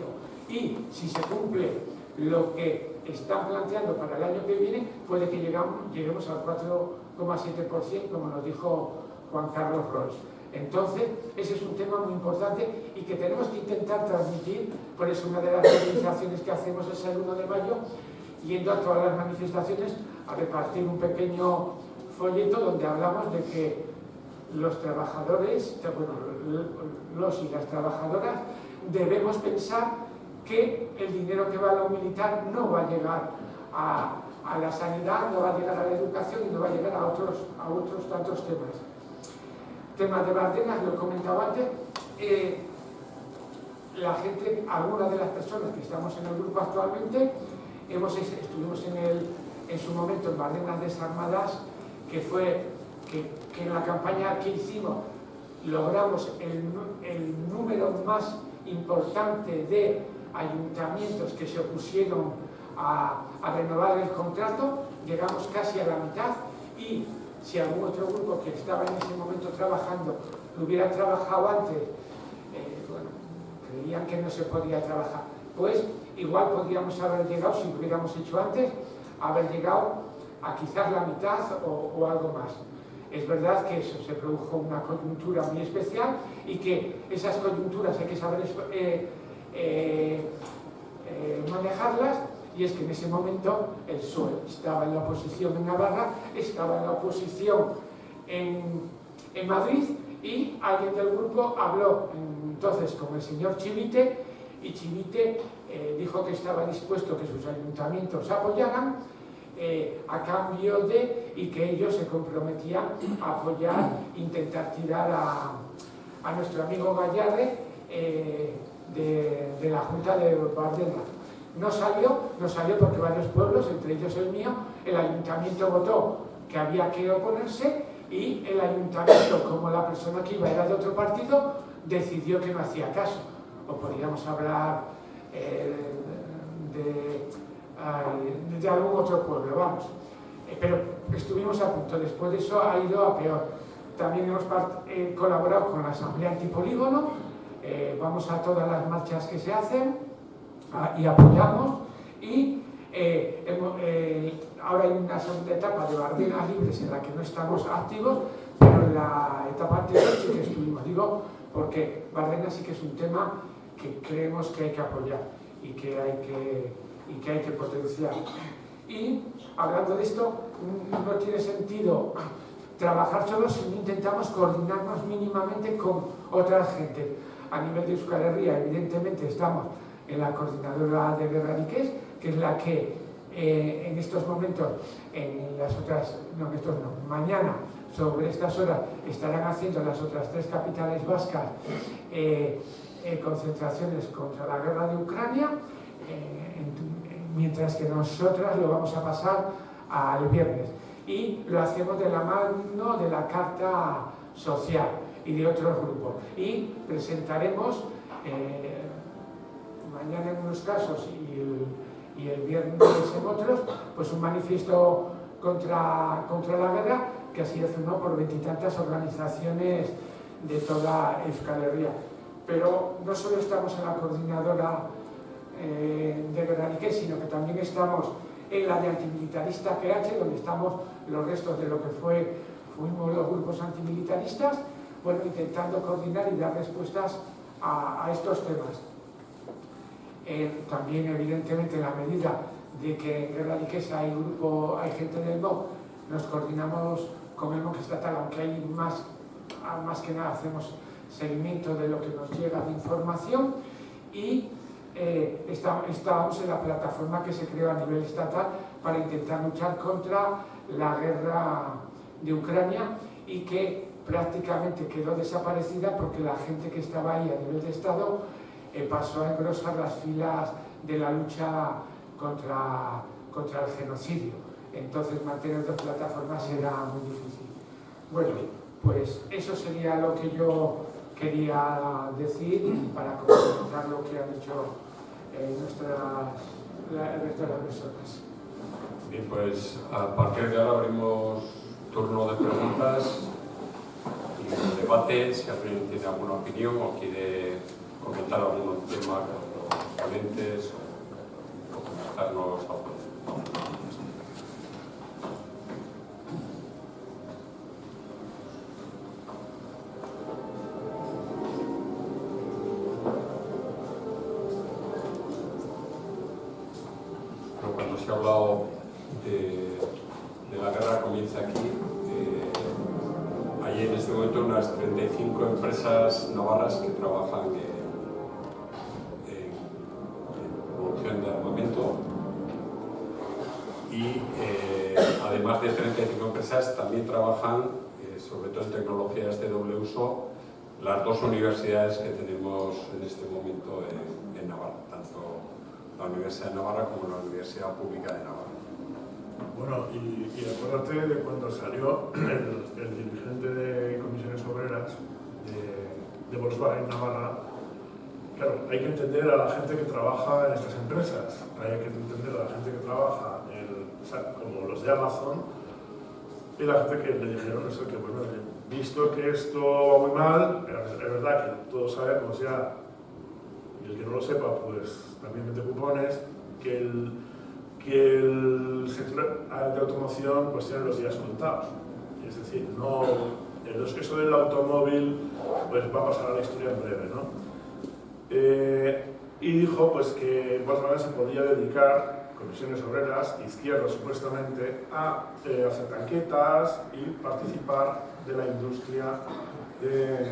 Y si se cumple lo que están planteando para el año que viene, puede que lleguemos al 4,7%, como nos dijo Juan Carlos Roig. Entonces, ese es un tema muy importante y que tenemos que intentar transmitir. Por eso una de las movilizaciones que hacemos es el 1 de mayo, yendo a todas las manifestaciones a repartir un pequeño folleto donde hablamos de que los trabajadores, los y las trabajadoras, debemos pensar que el dinero que va a lo militar no va a llegar a la sanidad, no va a llegar a la educación y no va a llegar a otros tantos temas. Temas de Bárcenas, lo he comentado antes. La gente, algunas de las personas que estamos en el grupo actualmente, estuvimos en su momento en Bárcenas Desarmadas, que fue que en la campaña que hicimos logramos el número más importante de ayuntamientos que se opusieron a renovar el contrato. Llegamos casi a la mitad, y si algún otro grupo que estaba en ese momento trabajando lo hubiera trabajado antes, bueno, creían que no se podía trabajar, pues igual podríamos haber llegado, si lo hubiéramos hecho antes, haber llegado a quizás la mitad o algo más. Es verdad que eso, se produjo una coyuntura muy especial y que esas coyunturas hay que saber manejarlas, y es que en ese momento el PSOE estaba en la oposición en Navarra, estaba en la oposición en Madrid, y alguien del grupo habló entonces con el señor Chivite, y Chivite dijo que estaba dispuesto que sus ayuntamientos apoyaran a cambio de, y que ellos se comprometían a apoyar, intentar tirar a nuestro amigo Gallarre de la Junta de Bardena. No salió porque varios pueblos, entre ellos el mío, el ayuntamiento votó que había que oponerse, y el ayuntamiento, como la persona que iba era de otro partido, decidió que no hacía caso. O podríamos hablar de algún otro pueblo, vamos. Pero estuvimos a punto, después de eso ha ido a peor. También hemos colaborado con la Asamblea Antipolígono, vamos a todas las marchas que se hacen y apoyamos, y ahora hay una segunda etapa de Bardena Libres en la que no estamos activos, pero en la etapa anterior sí que estuvimos, digo, porque Bardena sí que es un tema que creemos que hay que apoyar y que hay que potenciar. Y hablando de esto, no tiene sentido trabajar solos si no intentamos coordinarnos mínimamente con otra gente. A nivel de Euskal Herria, evidentemente, estamos en la coordinadora de Gerrariqués, que es la que en estos momentos, en las otras, no, estos no, mañana, sobre estas horas, estarán haciendo las otras 3 capitales vascas concentraciones contra la guerra de Ucrania, mientras que nosotras lo vamos a pasar al viernes. Y lo hacemos de la mano de la Carta Social y de otros grupos. Y presentaremos mañana en unos casos y el viernes en otros, pues un manifiesto contra la guerra, que ha sido firmado por 20 y tantas organizaciones de toda Euskal Herria. Pero no solo estamos en la coordinadora de Gerrariqués, sino que también estamos en la de antimilitarista PH, donde estamos los restos de lo que fuimos los grupos antimilitaristas, bueno, intentando coordinar y dar respuestas a estos temas. También, evidentemente, en la medida de que en Gerrariqués hay gente del MOC, nos coordinamos con el MOC estatal, aunque hay más que nada hacemos seguimiento de lo que nos llega de información, y estamos en la plataforma que se creó a nivel estatal para intentar luchar contra la guerra de Ucrania, y que prácticamente quedó desaparecida porque la gente que estaba ahí a nivel de Estado pasó a engrosar las filas de la lucha contra el genocidio. Entonces mantener 2 plataformas era muy difícil. Bueno, pues eso sería lo que yo quería decir para complementar lo que han dicho el resto de las personas. Bien, pues a partir de ahora abrimos turno de preguntas y de debate. Si alguien tiene alguna opinión o quiere comentar algún tema con los ponentes o comentarnos algo. Cuando se ha hablado de la guerra comienza aquí, hay en este momento unas 35 empresas navarras que trabajan en producción de armamento, y además de 35 empresas también trabajan, sobre todo en tecnologías de doble uso, las 2 universidades que tenemos en este momento en Navarra, tanto la Universidad de Navarra como la Universidad Pública de Navarra. Bueno, y acuérdate de cuando salió el dirigente de Comisiones Obreras de Volkswagen Navarra. Claro, hay que entender a la gente que trabaja en estas empresas, hay que entender a la gente que trabaja como los de Amazon, y la gente que le dijeron eso, que bueno, visto que esto va muy mal, es verdad que todos sabemos ya, y el que no lo sepa, pues también mete cupones, que el sector de automoción pues tiene los días contados. Es decir, no, eso del automóvil pues va a pasar a la historia en breve, ¿no? Y dijo pues que Volkswagen se podía dedicar, comisiones obreras, izquierdas supuestamente, a hacer tanquetas y participar de la industria de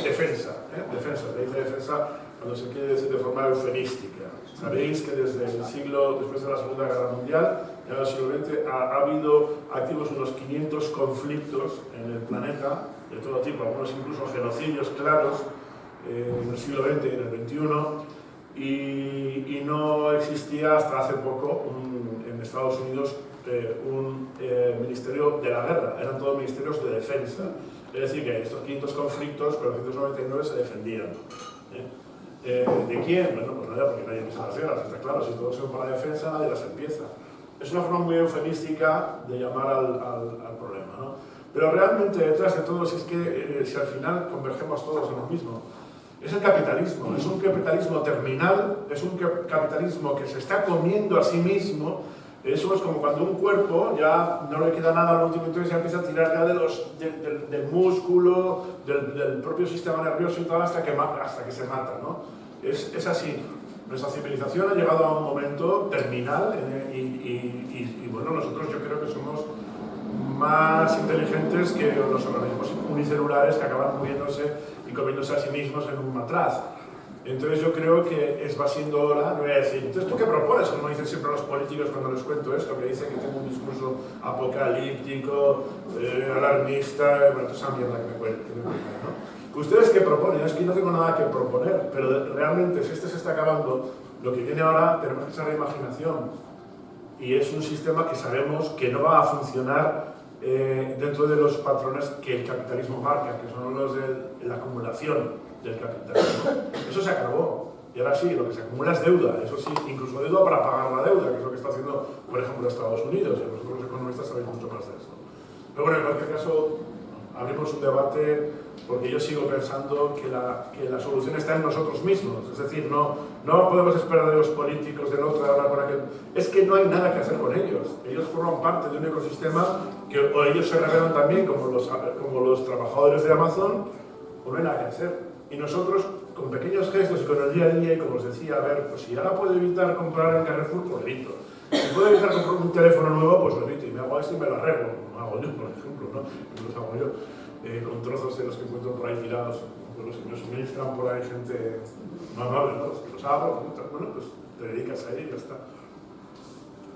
defensa. Defensa, le dice defensa cuando se quiere decir de forma eufemística. Sabéis que desde el siglo, después de la Segunda Guerra Mundial, ya en el siglo XX, ha habido activos unos 500 conflictos en el planeta, de todo tipo, algunos incluso genocidios claros, en el siglo XX y en el XXI, y no existía hasta hace poco en Estados Unidos un ministerio de la guerra, eran todos ministerios de defensa. Es decir, que estos 500 conflictos, pero 1999 se defendían. ¿De quién? Bueno, pues nada, porque nadie empieza las guerras, está claro, si todos son para la defensa, nadie las empieza. Es una forma muy eufemística de llamar al problema, ¿no? Pero realmente detrás de todo, si es que si al final convergemos todos en lo mismo, es el capitalismo, es un capitalismo terminal, es un capitalismo que se está comiendo a sí mismo. Eso es como cuando un cuerpo ya no le queda nada al último, entonces ya empieza a tirar ya del músculo, del propio sistema nervioso y todo hasta que se mata, ¿no? Es así. Nuestra civilización ha llegado a un momento terminal y bueno, nosotros yo creo que somos más inteligentes que los organismos unicelulares que acaban muriéndose y comiéndose a sí mismos en un matraz. Entonces yo creo que va siendo hora, no voy a decir, entonces ¿tú qué propones? Como dicen siempre los políticos cuando les cuento esto, que dicen que tengo un discurso apocalíptico, alarmista, bueno, toda esa mierda que me cuentan, ¿no? ¿Ustedes qué proponen? Es que no tengo nada que proponer, pero realmente si se está acabando, lo que viene ahora tenemos que usar la imaginación. Y es un sistema que sabemos que no va a funcionar dentro de los patrones que el capitalismo marca, que son los de la acumulación del capitalismo. Eso se acabó. Y ahora sí, lo que se acumula es deuda. Eso sí, incluso deuda para pagar la deuda, que es lo que está haciendo, por ejemplo, Estados Unidos. Y vosotros los economistas sabéis mucho más de eso. Pero bueno, en cualquier caso, abrimos un debate porque yo sigo pensando que la solución está en nosotros mismos. Es decir, no podemos esperar de los políticos, del otro, de hablar con aquel. Es que no hay nada que hacer con ellos. Ellos forman parte de un ecosistema que o ellos se revelan también como los trabajadores de Amazon, o no hay nada que hacer. Y nosotros, con pequeños gestos y con el día a día, y como os decía, a ver, pues si ahora puedo evitar comprar en Carrefour, pues lo evito. Si puedo evitar comprar un teléfono nuevo, pues lo evito. Y me hago esto y me lo arreglo, como hago yo, por ejemplo, ¿no? Los hago yo, con trozos de los que encuentro por ahí tirados, pues los que me suministran por ahí gente no amable, ¿no? Los que los hago, bueno, pues te dedicas a ello y ya está.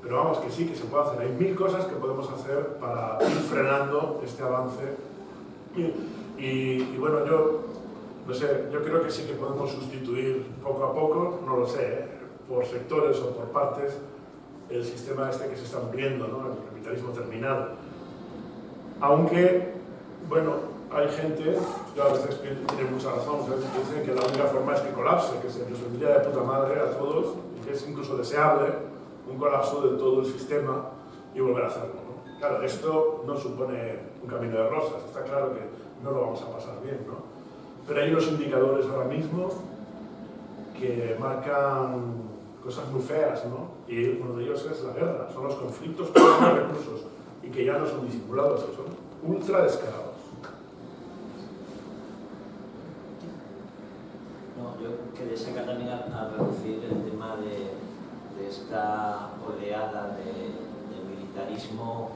Pero vamos, que sí, que se puede hacer. Hay mil cosas que podemos hacer para ir frenando este avance. Y bueno, no sé, yo creo que sí que podemos sustituir poco a poco, no lo sé, por sectores o por partes, el sistema este que se está muriendo, ¿no? El capitalismo terminal. Aunque, bueno, hay gente, yo a veces tiene mucha razón, ¿sabes? Que dicen que la única forma es que colapse, que se nos vendría de puta madre a todos, y que es incluso deseable un colapso de todo el sistema y volver a hacerlo, ¿no? Claro, esto no supone un camino de rosas, está claro que no lo vamos a pasar bien, ¿no? Pero hay unos indicadores ahora mismo que marcan cosas muy feas, ¿no? Y uno de ellos es la guerra, son los conflictos por los recursos y que ya no son disimulados, que son ultra descarados. No, yo quería sacar también a reducir el tema de esta oleada de militarismo,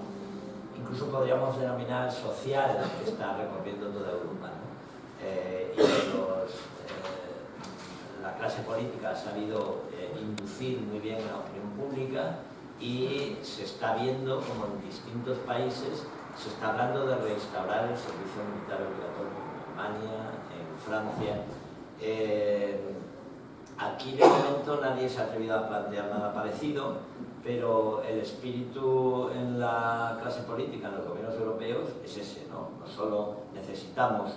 incluso podríamos denominar social, que está recorriendo toda Europa, ¿no? Y la clase política ha sabido inducir muy bien a la opinión pública y se está viendo como en distintos países se está hablando de restaurar el servicio militar obligatorio en Alemania, en Francia. Aquí de momento nadie se ha atrevido a plantear nada parecido, pero el espíritu en la clase política, en los gobiernos europeos, es ese, ¿no? No solo necesitamos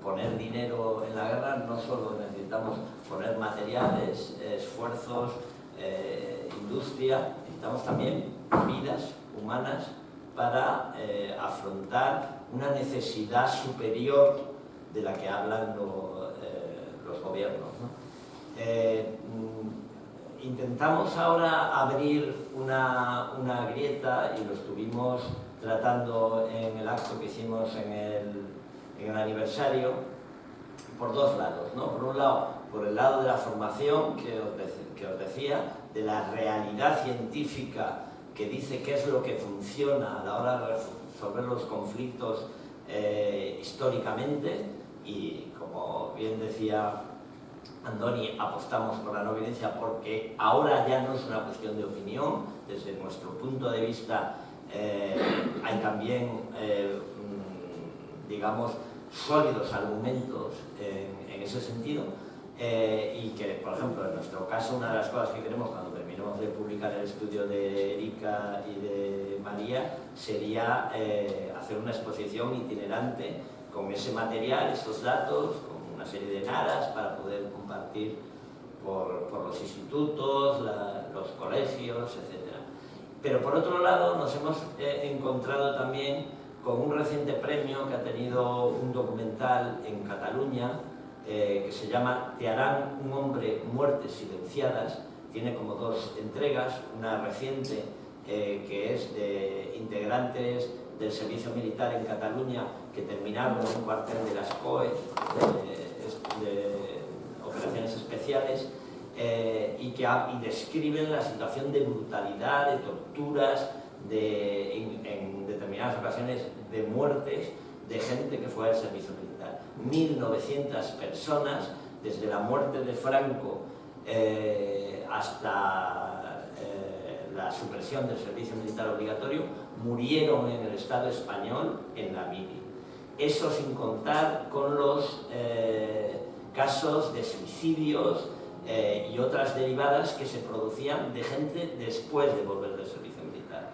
poner dinero en la guerra, no solo necesitamos poner materiales, esfuerzos, industria, necesitamos también vidas humanas para afrontar una necesidad superior de la que hablan los gobiernos, ¿no? Intentamos ahora abrir una grieta, y lo estuvimos tratando en el acto que hicimos en el aniversario, por dos lados, ¿no? Por un lado, por el lado de la formación que os decía, de la realidad científica que dice qué es lo que funciona a la hora de resolver los conflictos históricamente, y como bien decía Andoni, apostamos por la no violencia porque ahora ya no es una cuestión de opinión. Desde nuestro punto de vista hay también, digamos, sólidos argumentos en ese sentido, y que, por ejemplo, en nuestro caso, una de las cosas que queremos cuando terminemos de publicar el estudio de Erika y de María sería hacer una exposición itinerante con ese material, esos datos, con una serie de naras para poder compartir por los institutos, los colegios, etc. Pero por otro lado nos hemos encontrado también con un reciente premio que ha tenido un documental en Cataluña que se llama Te harán un hombre, muertes silenciadas. Tiene como dos entregas, una reciente que es de integrantes del servicio militar en Cataluña que terminaron en un cuartel de las COE, de operaciones especiales, y describen la situación de brutalidad, de torturas, en determinadas ocasiones de muertes de gente que fue al servicio militar. 1900 personas, desde la muerte de Franco hasta la supresión del servicio militar obligatorio, murieron en el Estado español en la mili. Eso sin contar con los casos de suicidios y otras derivadas que se producían de gente después de volver del servicio militar.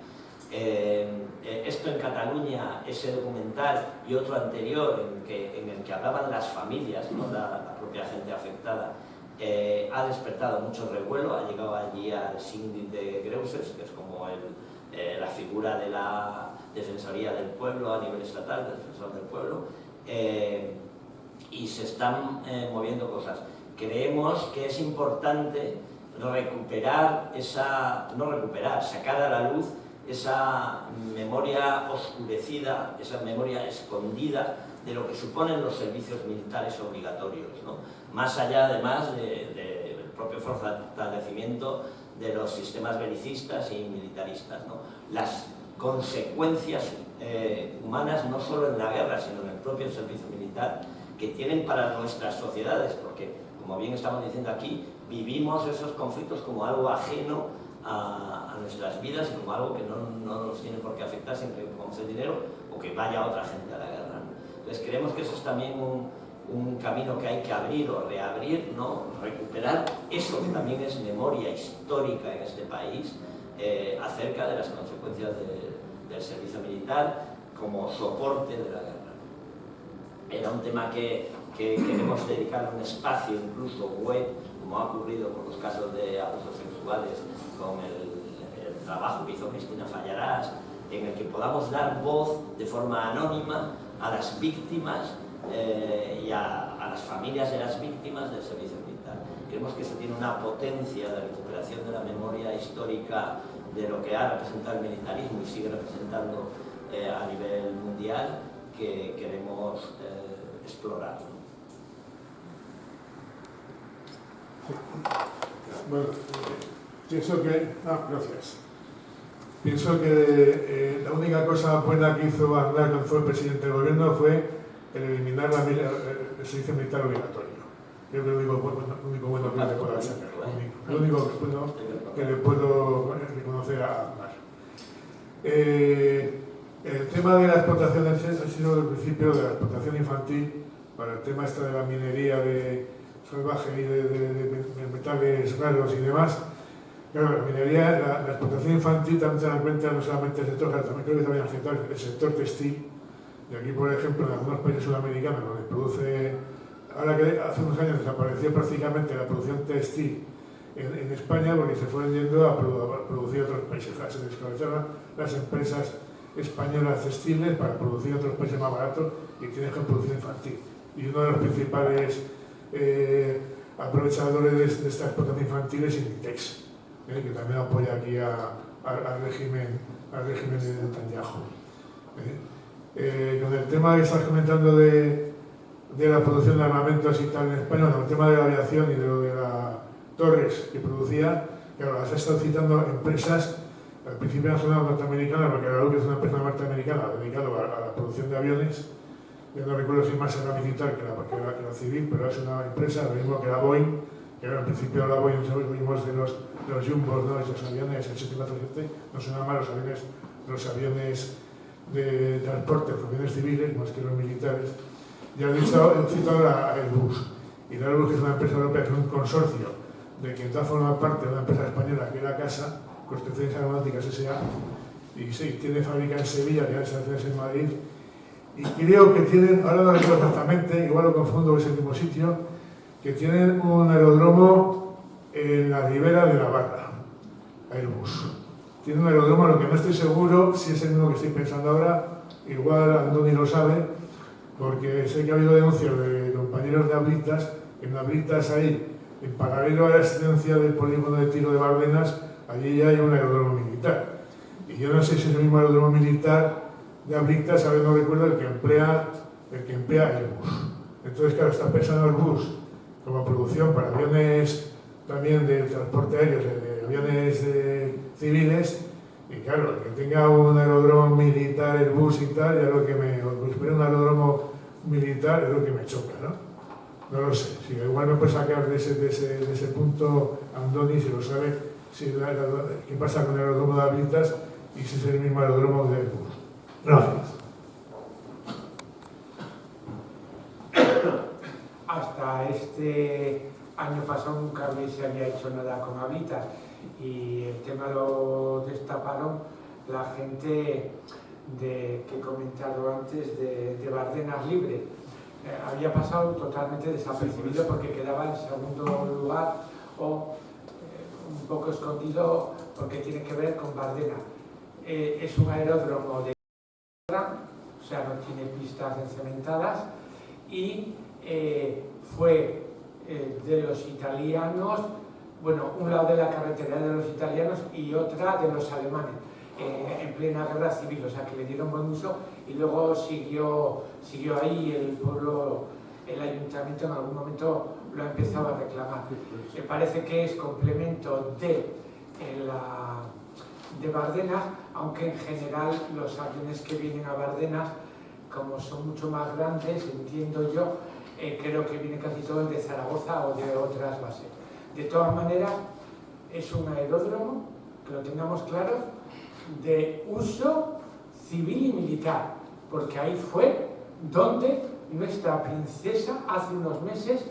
Esto en Cataluña, ese documental y otro anterior en el que hablaban las familias, no la propia gente afectada, ha despertado mucho revuelo. Ha llegado allí al síndic de Greuges, que es como la figura de la Defensoría del Pueblo a nivel estatal, del Defensor del Pueblo, y se están moviendo cosas. Creemos que es importante sacar a la luz esa memoria oscurecida, esa memoria escondida de lo que suponen los servicios militares obligatorios, ¿no? Más allá, además, del propio fortalecimiento de los sistemas belicistas y militaristas, ¿no? Las consecuencias humanas, no solo en la guerra, sino en el propio servicio militar, que tienen para nuestras sociedades, porque, como bien estamos diciendo aquí, vivimos esos conflictos como algo ajeno a nuestras vidas y como algo que no nos tiene por qué afectar siempre que pongamos el dinero o que vaya otra gente a la guerra, ¿no? Entonces creemos que eso es también un camino que hay que abrir o reabrir, ¿no? Recuperar eso que también es memoria histórica en este país acerca de las consecuencias del servicio militar como soporte de la guerra. Era un tema que queremos dedicar un espacio incluso web, como ha ocurrido con los casos de abusos sexuales, con el trabajo que hizo Cristina Fallarás, en el que podamos dar voz de forma anónima a las víctimas y a las familias de las víctimas del servicio militar. Creemos que eso tiene una potencia de recuperación de la memoria histórica de lo que ha representado el militarismo y sigue representando a nivel mundial, que queremos explorar. Bueno, pienso que... gracias. Pienso que la única cosa buena que hizo Aznar cuando fue presidente del gobierno fue el eliminar el servicio militar obligatorio. Creo que es lo único bueno que le puedo hacer. Lo único bueno que le puedo reconocer a Aznar. El tema de la explotación ha sido desde el principio de la explotación infantil, para el tema de la minería salvaje y de metales raros y demás. Claro, la minería, la explotación infantil también se da cuenta no solamente del sector, también creo que también afecta el sector textil. Y aquí, por ejemplo, en algunos países sudamericanos, donde produce, ahora que hace unos años desapareció prácticamente la producción textil en España, porque se fueron yendo a producir otros países, se desconectaron las empresas españolas textiles para producir en otros países más baratos y tienen que producir infantil. Y uno de los principales aprovechadores de esta explotación infantil es Inditex, que también apoya aquí al régimen de Netanyahu. Con el tema que estás comentando de la producción de armamentos y tal en España, con el tema de la aviación y de lo de las torres que producía, claro, las he estado citando empresas, al principio nacional norteamericana, porque la es una empresa norteamericana dedicada a la producción de aviones. Yo no recuerdo si más era militar que la civil, pero es una empresa, lo mismo que la Boeing, que en principio la Boeing, oímos de los Jumbos, ¿no? Esos aviones, el 747, no son nada más los aviones de transporte, los aviones civiles, más que los militares. Ya he citado a Airbus, y la Airbus, que es una empresa europea, que es un consorcio de que está forma parte de una empresa española que era CASA, Construcciones Aeronáuticas S.A., y sí, tiene fábrica en Sevilla, tiene instalaciones en Madrid, y creo que tienen, ahora no recuerdo exactamente, igual lo confundo, es el mismo sitio, que tienen un aeródromo en la ribera de Navarra, Airbus. Tiene un aeródromo, lo que no estoy seguro si es el mismo que estoy pensando ahora, igual Andoni lo sabe, porque sé que ha habido denuncias de compañeros de Abritas, en Abritas ahí, en paralelo a la existencia del polígono de tiro de Bardenas, allí ya hay un aeródromo militar. Y yo no sé si es el mismo aeródromo militar de Abritas, ahora no recuerdo, el que emplea Airbus. Entonces, claro, está pensando Airbus como producción para aviones también de transporte aéreo, de aviones civiles, y claro, el que tenga un aeródromo militar, Airbus y tal, ya lo que un aeródromo militar es lo que me choca, ¿no? No lo sé, si igual me puede sacar de ese punto Andoni, si lo sabe, qué pasa con el aeródromo de Abritas y si es el mismo aeródromo de Airbus. Gracias. Hasta este año pasado nunca se había hecho nada con Abritas y el tema lo destaparon la gente que he comentado antes de Bardenas Libre. Había pasado totalmente desapercibido porque quedaba en segundo lugar o un poco escondido porque tiene que ver con Bardenas. Es un aeródromo de tierra, o sea, no tiene pistas encementadas y fue de los italianos, bueno, un lado de la carretera de los italianos y otra de los alemanes, en plena guerra civil, o sea que le dieron buen uso y luego siguió ahí el pueblo, el ayuntamiento en algún momento lo ha empezado a reclamar. Me parece que es complemento de Bardenas, aunque en general los aviones que vienen a Bardenas, como son mucho más grandes, entiendo yo, creo que vienen casi todos de Zaragoza o de otras bases. De todas maneras, es un aeródromo, que lo tengamos claro, de uso civil y militar, porque ahí fue donde nuestra princesa hace unos meses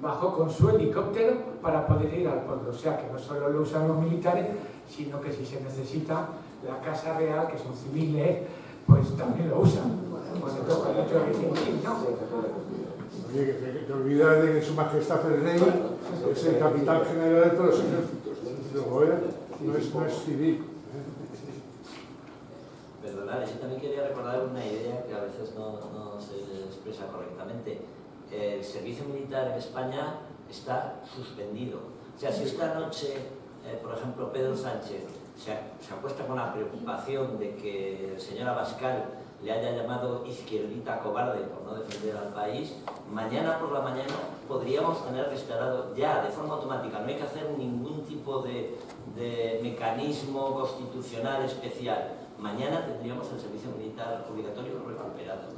bajó con su helicóptero para poder ir al pueblo. O sea que no solo lo usan los militares, sino que si se necesita, la Casa Real, que son civiles, pues también lo usan. Cuando toca el otro ¿no? Oye, que te olvidas de que Su Majestad el Rey es el capitán general de todos los ejércitos. Luego, no es civil. Perdonad, yo también quería recordar una idea que a veces no se expresa correctamente. El servicio militar en España está suspendido. O sea, si esta noche, por ejemplo, Pedro Sánchez se acuesta con la preocupación de que el señor Abascal le haya llamado izquierdita cobarde por no defender al país, mañana por la mañana podríamos tener restaurado ya de forma automática, no hay que hacer ningún tipo de mecanismo constitucional especial. Mañana tendríamos el servicio militar obligatorio recuperado.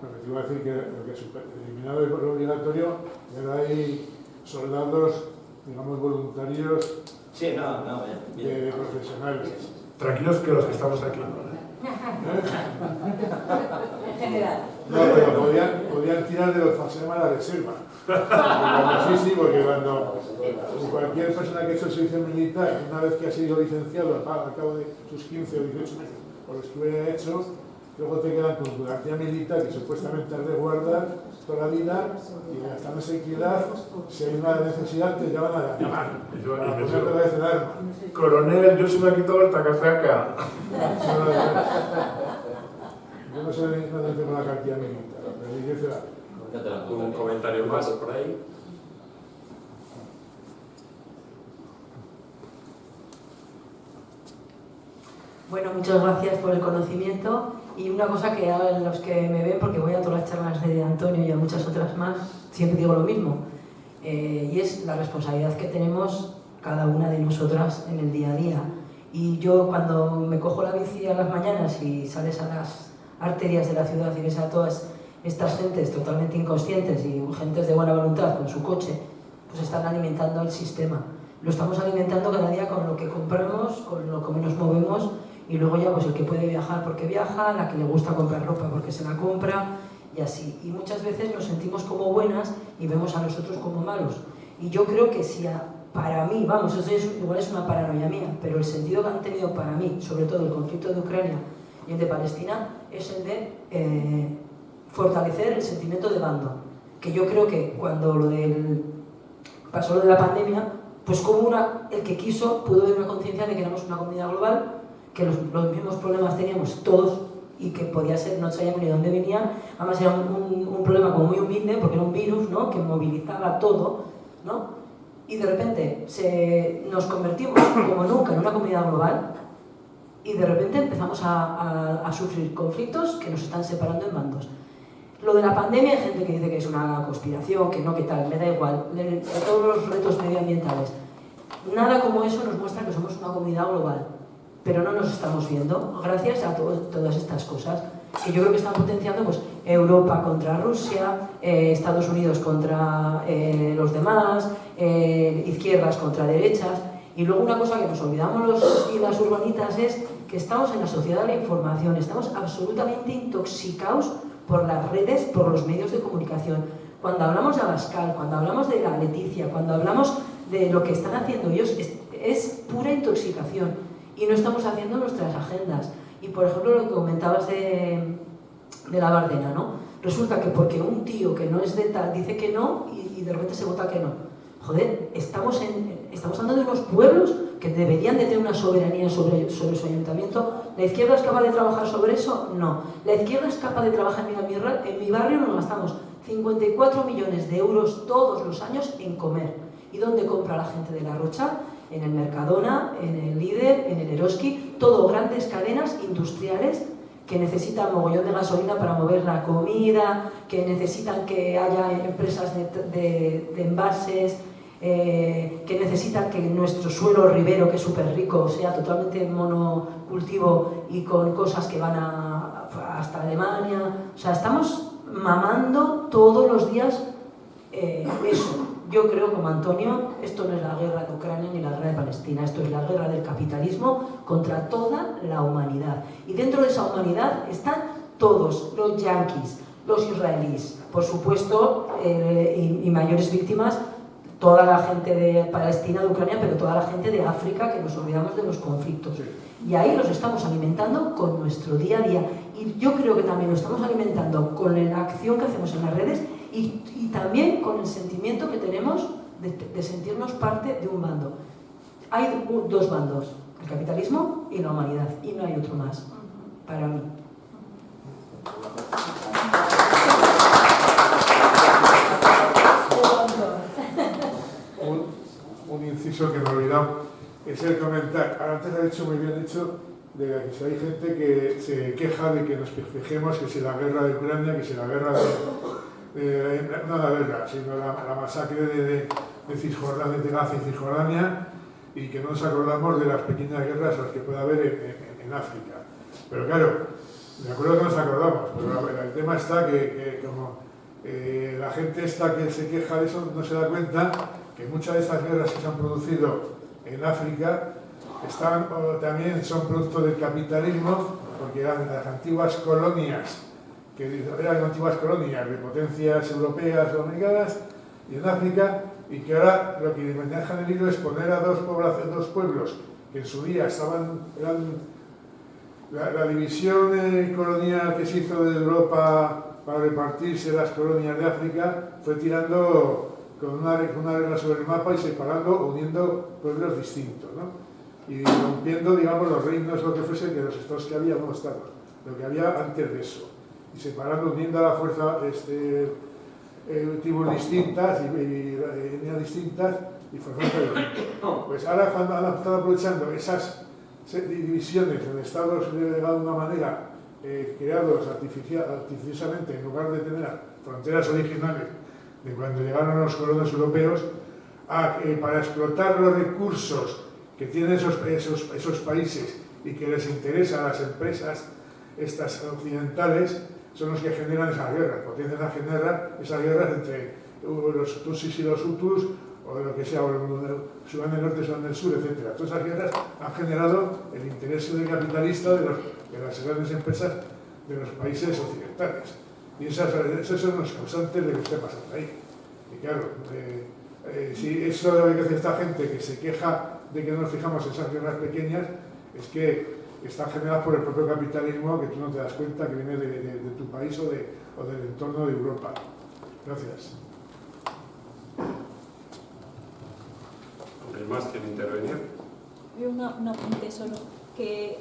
Lo que te iba a decir que eliminado el obligatorio, ahora hay soldados, digamos, voluntarios, sí, bien. de profesionales. Tranquilos que los que estamos aquí. En general. No, pero podían tirar de los que se llama la reserva. Sí, porque cuando cualquier persona que ha hecho el servicio militar, una vez que ha sido licenciado al cabo de sus 15 o 18 meses, o los que hubiera hecho, luego te quedan con tu garantía militar que supuestamente has de guardar toda la vida y hasta no sé qué edad, si hay una necesidad, te llaman a llamar. Para ponerte otra vez el arma. Coronel, yo se me ha quitado el tacatraca. Yo no sé dónde tengo la cartilla militar, pero Un comentario más por ahí. Bueno, muchas gracias por el conocimiento y una cosa que a los que me ven, porque voy a todas las charlas de Antonio y a muchas otras más, siempre digo lo mismo, y es la responsabilidad que tenemos cada una de nosotras en el día a día. Y yo cuando me cojo la bici a las mañanas y sales a las arterias de la ciudad y ves a todas estas gentes totalmente inconscientes y gentes de buena voluntad con su coche, pues están alimentando el sistema. Lo estamos alimentando cada día con lo que compramos, con lo que nos movemos, y luego ya pues el que puede viajar porque viaja, la que le gusta comprar ropa porque se la compra y así. Y muchas veces nos sentimos como buenas y vemos a nosotros como malos. Y yo creo que si para mí, vamos, eso igual es una paranoia mía, pero el sentido que han tenido para mí, sobre todo el conflicto de Ucrania y el de Palestina, es el de fortalecer el sentimiento de bando. Que yo creo que cuando pasó lo de la pandemia, pues como el que quiso pudo ver una conciencia de que éramos una comunidad global, que los mismos problemas teníamos todos y que podía ser, no sabíamos ni de dónde venían. Además era un problema como muy humilde porque era un virus, ¿no?, que movilizaba todo, ¿no? Y de repente nos convertimos como nunca en una comunidad global y de repente empezamos a sufrir conflictos que nos están separando en bandos. Lo de la pandemia hay gente que dice que es una conspiración, que no, que tal, me da igual. De todos los retos medioambientales, nada como eso nos muestra que somos una comunidad global, pero no nos estamos viendo gracias a todas estas cosas que yo creo que están potenciando, pues Europa contra Rusia, Estados Unidos contra los demás, izquierdas contra derechas. Y luego una cosa que nos olvidamos los y las urbanitas es que estamos en la sociedad de la información, estamos absolutamente intoxicados por las redes, por los medios de comunicación. Cuando hablamos de Abascal, cuando hablamos de la Leticia, cuando hablamos de lo que están haciendo ellos, es pura intoxicación y no estamos haciendo nuestras agendas. Y por ejemplo lo que comentabas de la Bardena, ¿no? Resulta que porque un tío que no es de tal dice que no y de repente se vota que no. Joder, estamos hablando de unos pueblos que deberían de tener una soberanía sobre su ayuntamiento. ¿La izquierda es capaz de trabajar sobre eso? No. ¿La izquierda es capaz de trabajar en mi barrio? Nos gastamos 54 millones de euros todos los años en comer. ¿Y dónde compra la gente de La Rocha? En el Mercadona, en el Líder, en el Eroski, todo grandes cadenas industriales que necesitan mogollón de gasolina para mover la comida, que necesitan que haya empresas de envases, que necesitan que nuestro suelo ribero, que es súper rico, sea totalmente monocultivo y con cosas que van hasta Alemania. O sea, estamos mamando todos los días eso. Yo creo, como Antonio, esto no es la guerra de Ucrania ni la guerra de Palestina, esto es la guerra del capitalismo contra toda la humanidad. Y dentro de esa humanidad están todos, los yanquis, los israelíes, por supuesto, y mayores víctimas, toda la gente de Palestina, de Ucrania, pero toda la gente de África, que nos olvidamos de los conflictos. Y ahí los estamos alimentando con nuestro día a día. Y yo creo que también lo estamos alimentando con la acción que hacemos en las redes y también con el sentimiento que tenemos de sentirnos parte de un bando. Hay dos bandos, el capitalismo y la humanidad, y no hay otro más, para mí. Un inciso que me he olvidado es el comentar, antes ha dicho muy bien dicho, de que si hay gente que se queja de que nos fijemos que si la guerra de Ucrania, que si la guerra no la guerra, sino la masacre de Cisjordania, de Gaza y Cisjordania, y que no nos acordamos de las pequeñas guerras las que puede haber en África. Pero claro, de acuerdo que nos acordamos, pero el tema está que como la gente esta que se queja de eso no se da cuenta que muchas de estas guerras que se han producido en África también son producto del capitalismo, porque eran las antiguas colonias, que eran antiguas colonias de potencias europeas o americanas, y en África, y que ahora lo que dejan el hilo es poner a dos pueblos que en su día eran la división colonial que se hizo de Europa para repartirse las colonias de África, fue tirando con una regla sobre el mapa y separando, uniendo pueblos distintos, ¿no? Y rompiendo, digamos, los reinos, lo que fuese, de los estados que había, no estados, lo que había antes de eso. Y separando, uniendo a la fuerza tribus distintas y etnias distintas y formando distintos. Pues ahora cuando han estado aprovechando esas divisiones en estados de alguna manera creados artificiosamente en lugar de tener fronteras originales de cuando llegaron los colonos europeos, para explotar los recursos que tienen esos países y que les interesa a las empresas estas occidentales, son los que generan esas guerras, potencian esas guerras entre los Tutsis y los Hutus, o lo que sea, o Sudán del Norte, Sudán del Sur, etc. Todas esas guerras han generado el interés del capitalista de las grandes empresas de los países occidentales. Y esos son los causantes de lo que está pasando ahí. Y claro, si eso es lo que hace esta gente que se queja de que no nos fijamos en esas guerras pequeñas, es que están generadas por el propio capitalismo, que tú no te das cuenta que viene de tu país o del entorno de Europa. Gracias. ¿Alguien más quiere intervenir? Un apunte solo, que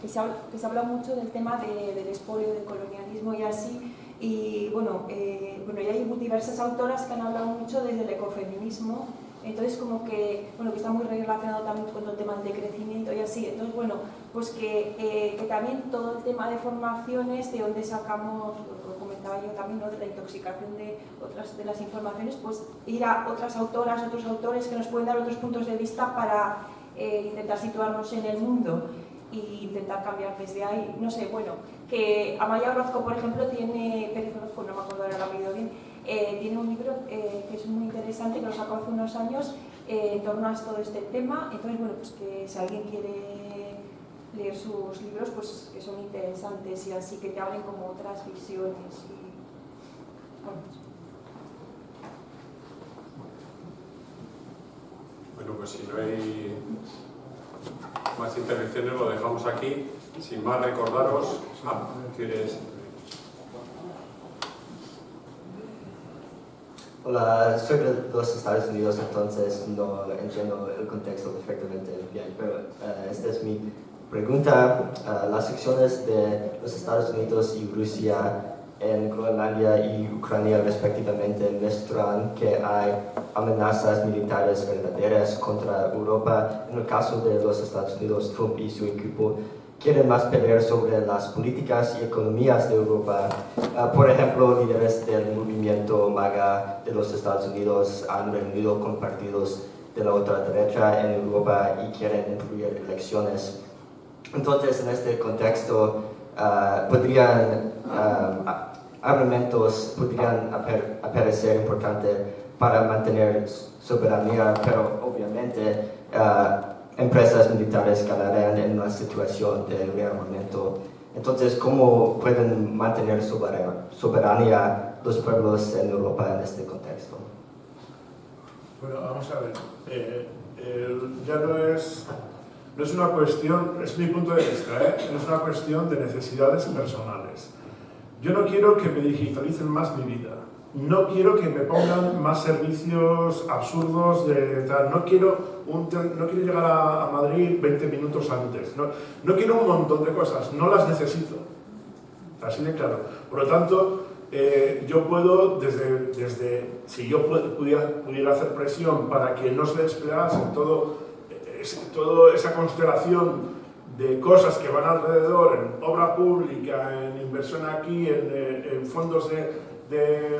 se habla mucho del tema del expolio, del colonialismo y así, y bueno, ya hay diversas autoras que han hablado mucho desde el ecofeminismo, entonces como que está muy relacionado también con el tema del decrecimiento y así, entonces bueno, pues que también todo el tema de formaciones, de donde sacamos, lo comentaba yo también, ¿no?, de la intoxicación de otras de las informaciones, pues ir a otras autoras, otros autores que nos pueden dar otros puntos de vista para intentar situarnos en el mundo e intentar cambiar desde ahí, no sé, bueno, que Amaya Orozco, por ejemplo, Pérez Orozco, no me acuerdo ahora el apellido bien, tiene un libro que es muy interesante, que lo sacó hace unos años, en torno a todo este tema, entonces, bueno, pues que si alguien quiere leer sus libros, pues que son interesantes y así, que te abren como otras visiones y, Bueno, pues si no hay más intervenciones lo dejamos aquí. Sin más, recordaros... ¿quieres? Hola, soy de los Estados Unidos, entonces no entiendo el contexto perfectamente bien, pero esta es mi pregunta. Las secciones de los Estados Unidos y Rusia en Groenlandia y Ucrania respectivamente muestran que hay amenazas militares verdaderas contra Europa. En el caso de los Estados Unidos, Trump y su equipo quieren más pelear sobre las políticas y economías de Europa. Por ejemplo, líderes del movimiento MAGA de los Estados Unidos han reunido con partidos de la ultraderecha en Europa y quieren incluir elecciones. Entonces, en este contexto, armamentos podrían aparecer importantes para mantener soberanía, pero obviamente empresas militares ganarán en una situación de rearmamento. Entonces, ¿cómo pueden mantener soberanía los pueblos en Europa en este contexto? Bueno, vamos a ver. Ya no es una cuestión, es mi punto de vista, no es una cuestión de necesidades personales. Yo no quiero que me digitalicen más mi vida. No quiero que me pongan más servicios absurdos de tal. No quiero llegar a Madrid 20 minutos antes. No quiero un montón de cosas. No las necesito. Así de claro. Por lo tanto, yo puedo, si yo pudiera hacer presión para que no se desplegase toda esa constelación de cosas que van alrededor, en obra pública, en inversión aquí, en fondos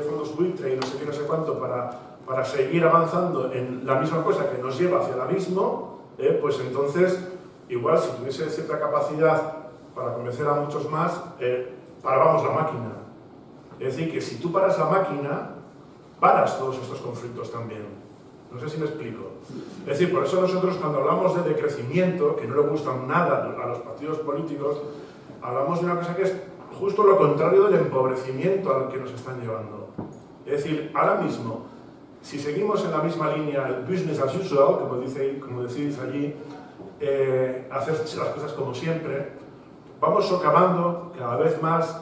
fondos buitre y no sé qué, no sé cuánto, para seguir avanzando en la misma cosa que nos lleva hacia el abismo, pues entonces, igual si tuviese cierta capacidad para convencer a muchos más, parábamos la máquina. Es decir, que si tú paras la máquina, paras todos estos conflictos también. No sé si me explico. Es decir, por eso nosotros cuando hablamos de decrecimiento, que no le gustan nada a los partidos políticos, hablamos de una cosa que es justo lo contrario del empobrecimiento al que nos están llevando. Es decir, ahora mismo, si seguimos en la misma línea, el business as usual, como decís allí, hacer las cosas como siempre, vamos socavando cada vez más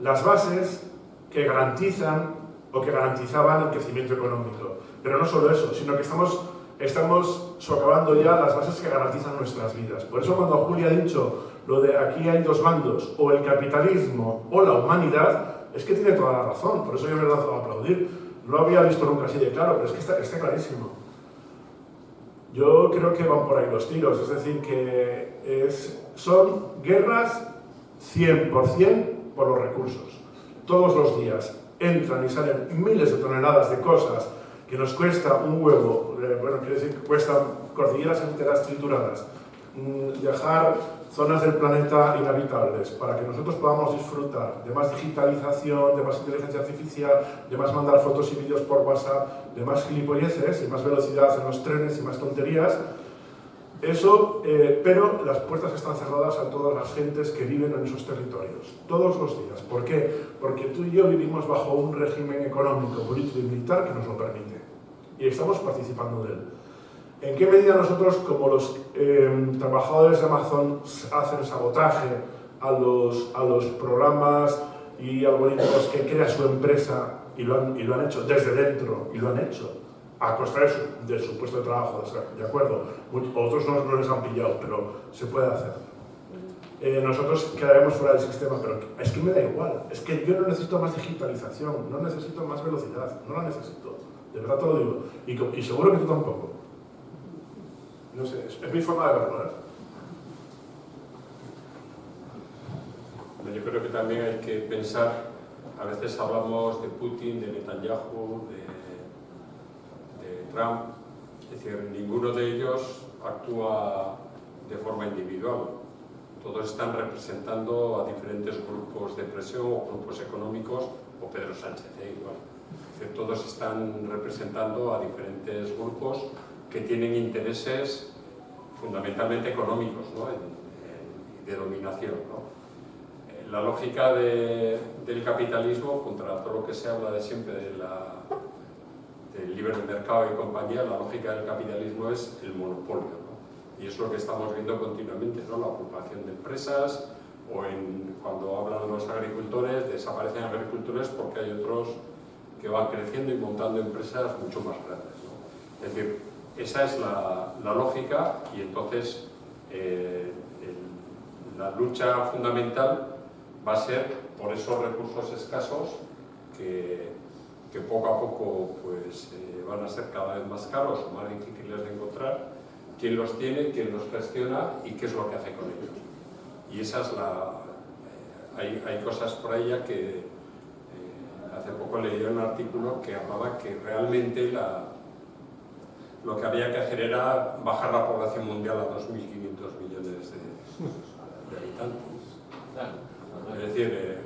las bases que garantizan o que garantizaban el crecimiento económico. Pero no solo eso, sino que estamos socavando ya las bases que garantizan nuestras vidas. Por eso cuando Julia ha dicho lo de aquí hay dos bandos, o el capitalismo o la humanidad, es que tiene toda la razón. Por eso yo me he lanzado a aplaudir. No lo había visto nunca así de claro, pero es que está clarísimo. Yo creo que van por ahí los tiros, es decir, que son guerras 100% por los recursos. Todos los días entran y salen miles de toneladas de cosas que nos cuesta un huevo, bueno, quiere decir que cuestan cordilleras enteras trituradas, dejar zonas del planeta inhabitables para que nosotros podamos disfrutar de más digitalización, de más inteligencia artificial, de más mandar fotos y vídeos por WhatsApp, de más gilipolleces y más velocidad en los trenes y más tonterías. Eso, pero las puertas están cerradas a todas las gentes que viven en esos territorios, todos los días. ¿Por qué? Porque tú y yo vivimos bajo un régimen económico, político y militar que nos lo permite. Y estamos participando de él. ¿En qué medida nosotros, como los trabajadores de Amazon, hacen sabotaje a los programas y algoritmos que crea su empresa y lo han hecho desde dentro y lo han hecho a costa de su puesto de trabajo, ¿de acuerdo? Otros no les han pillado, pero se puede hacer. Nosotros quedaremos fuera del sistema, pero es que me da igual. Es que yo no necesito más digitalización, no necesito más velocidad, no la necesito. De verdad te lo digo. Y seguro que tú tampoco. No sé, es mi forma de verlo, ¿eh? Yo creo que también hay que pensar, a veces hablamos de Putin, de Netanyahu, de Trump, es decir, ninguno de ellos actúa de forma individual. Todos están representando a diferentes grupos de presión o grupos económicos, o Pedro Sánchez, igual. Es decir, todos están representando a diferentes grupos que tienen intereses fundamentalmente económicos, ¿no? De dominación, ¿no? La lógica del capitalismo, contra todo lo que se habla de siempre del libre mercado y compañía, la lógica del capitalismo es el monopolio, ¿no? Y es lo que estamos viendo continuamente, ¿no? La ocupación de empresas, o cuando hablan los agricultores, desaparecen agricultores porque hay otros que van creciendo y montando empresas mucho más grandes, ¿no? Es decir, esa es la lógica, y entonces la lucha fundamental va a ser por esos recursos escasos que poco a poco pues, van a ser cada vez más caros o más difíciles de encontrar, quién los tiene, quién los gestiona y qué es lo que hace con ellos. Y esa es hay cosas por ahí ya que hace poco leí un artículo que hablaba que realmente lo que había que hacer era bajar la población mundial a 2.500 millones de habitantes. Es decir,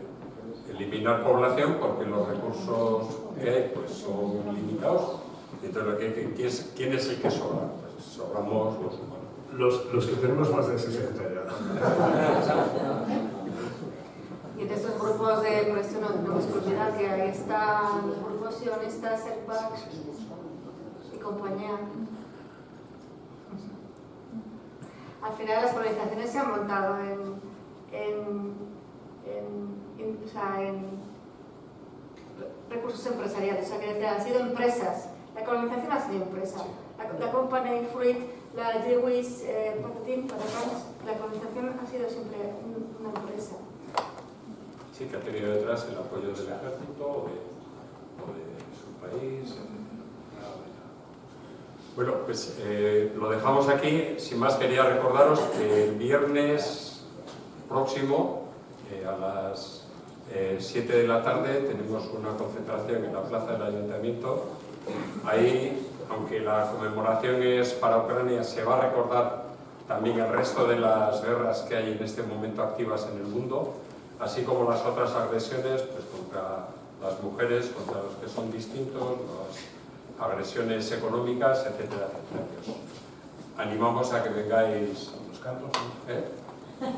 eliminar población porque los recursos que hay pues, son limitados. Entonces, ¿quién es el que sobra? Pues sobramos los humanos. Los que tenemos más de 60 ya. Y de estos grupos de presión o masculinidad que ahí están los grupos sionistas, el PAC y compañía. Al final las organizaciones se han montado en recursos empresariales, o sea, que han sido empresas. La colonización ha sido empresa. La Company Fruit, la Jewish Patatín, la colonización ha sido siempre una empresa. Sí, que ha tenido detrás el apoyo del ejército o de su país. Bueno, pues lo dejamos aquí. Sin más, quería recordaros que el viernes próximo, a las 7 de la tarde, tenemos una concentración en la plaza del Ayuntamiento. Ahí, aunque la conmemoración es para Ucrania, se va a recordar también el resto de las guerras que hay en este momento activas en el mundo, así como las otras agresiones pues, contra las mujeres, contra los que son distintos, las agresiones económicas, etcétera, etcétera. Os animamos a que vengáis a los campos, ¿eh? Bueno,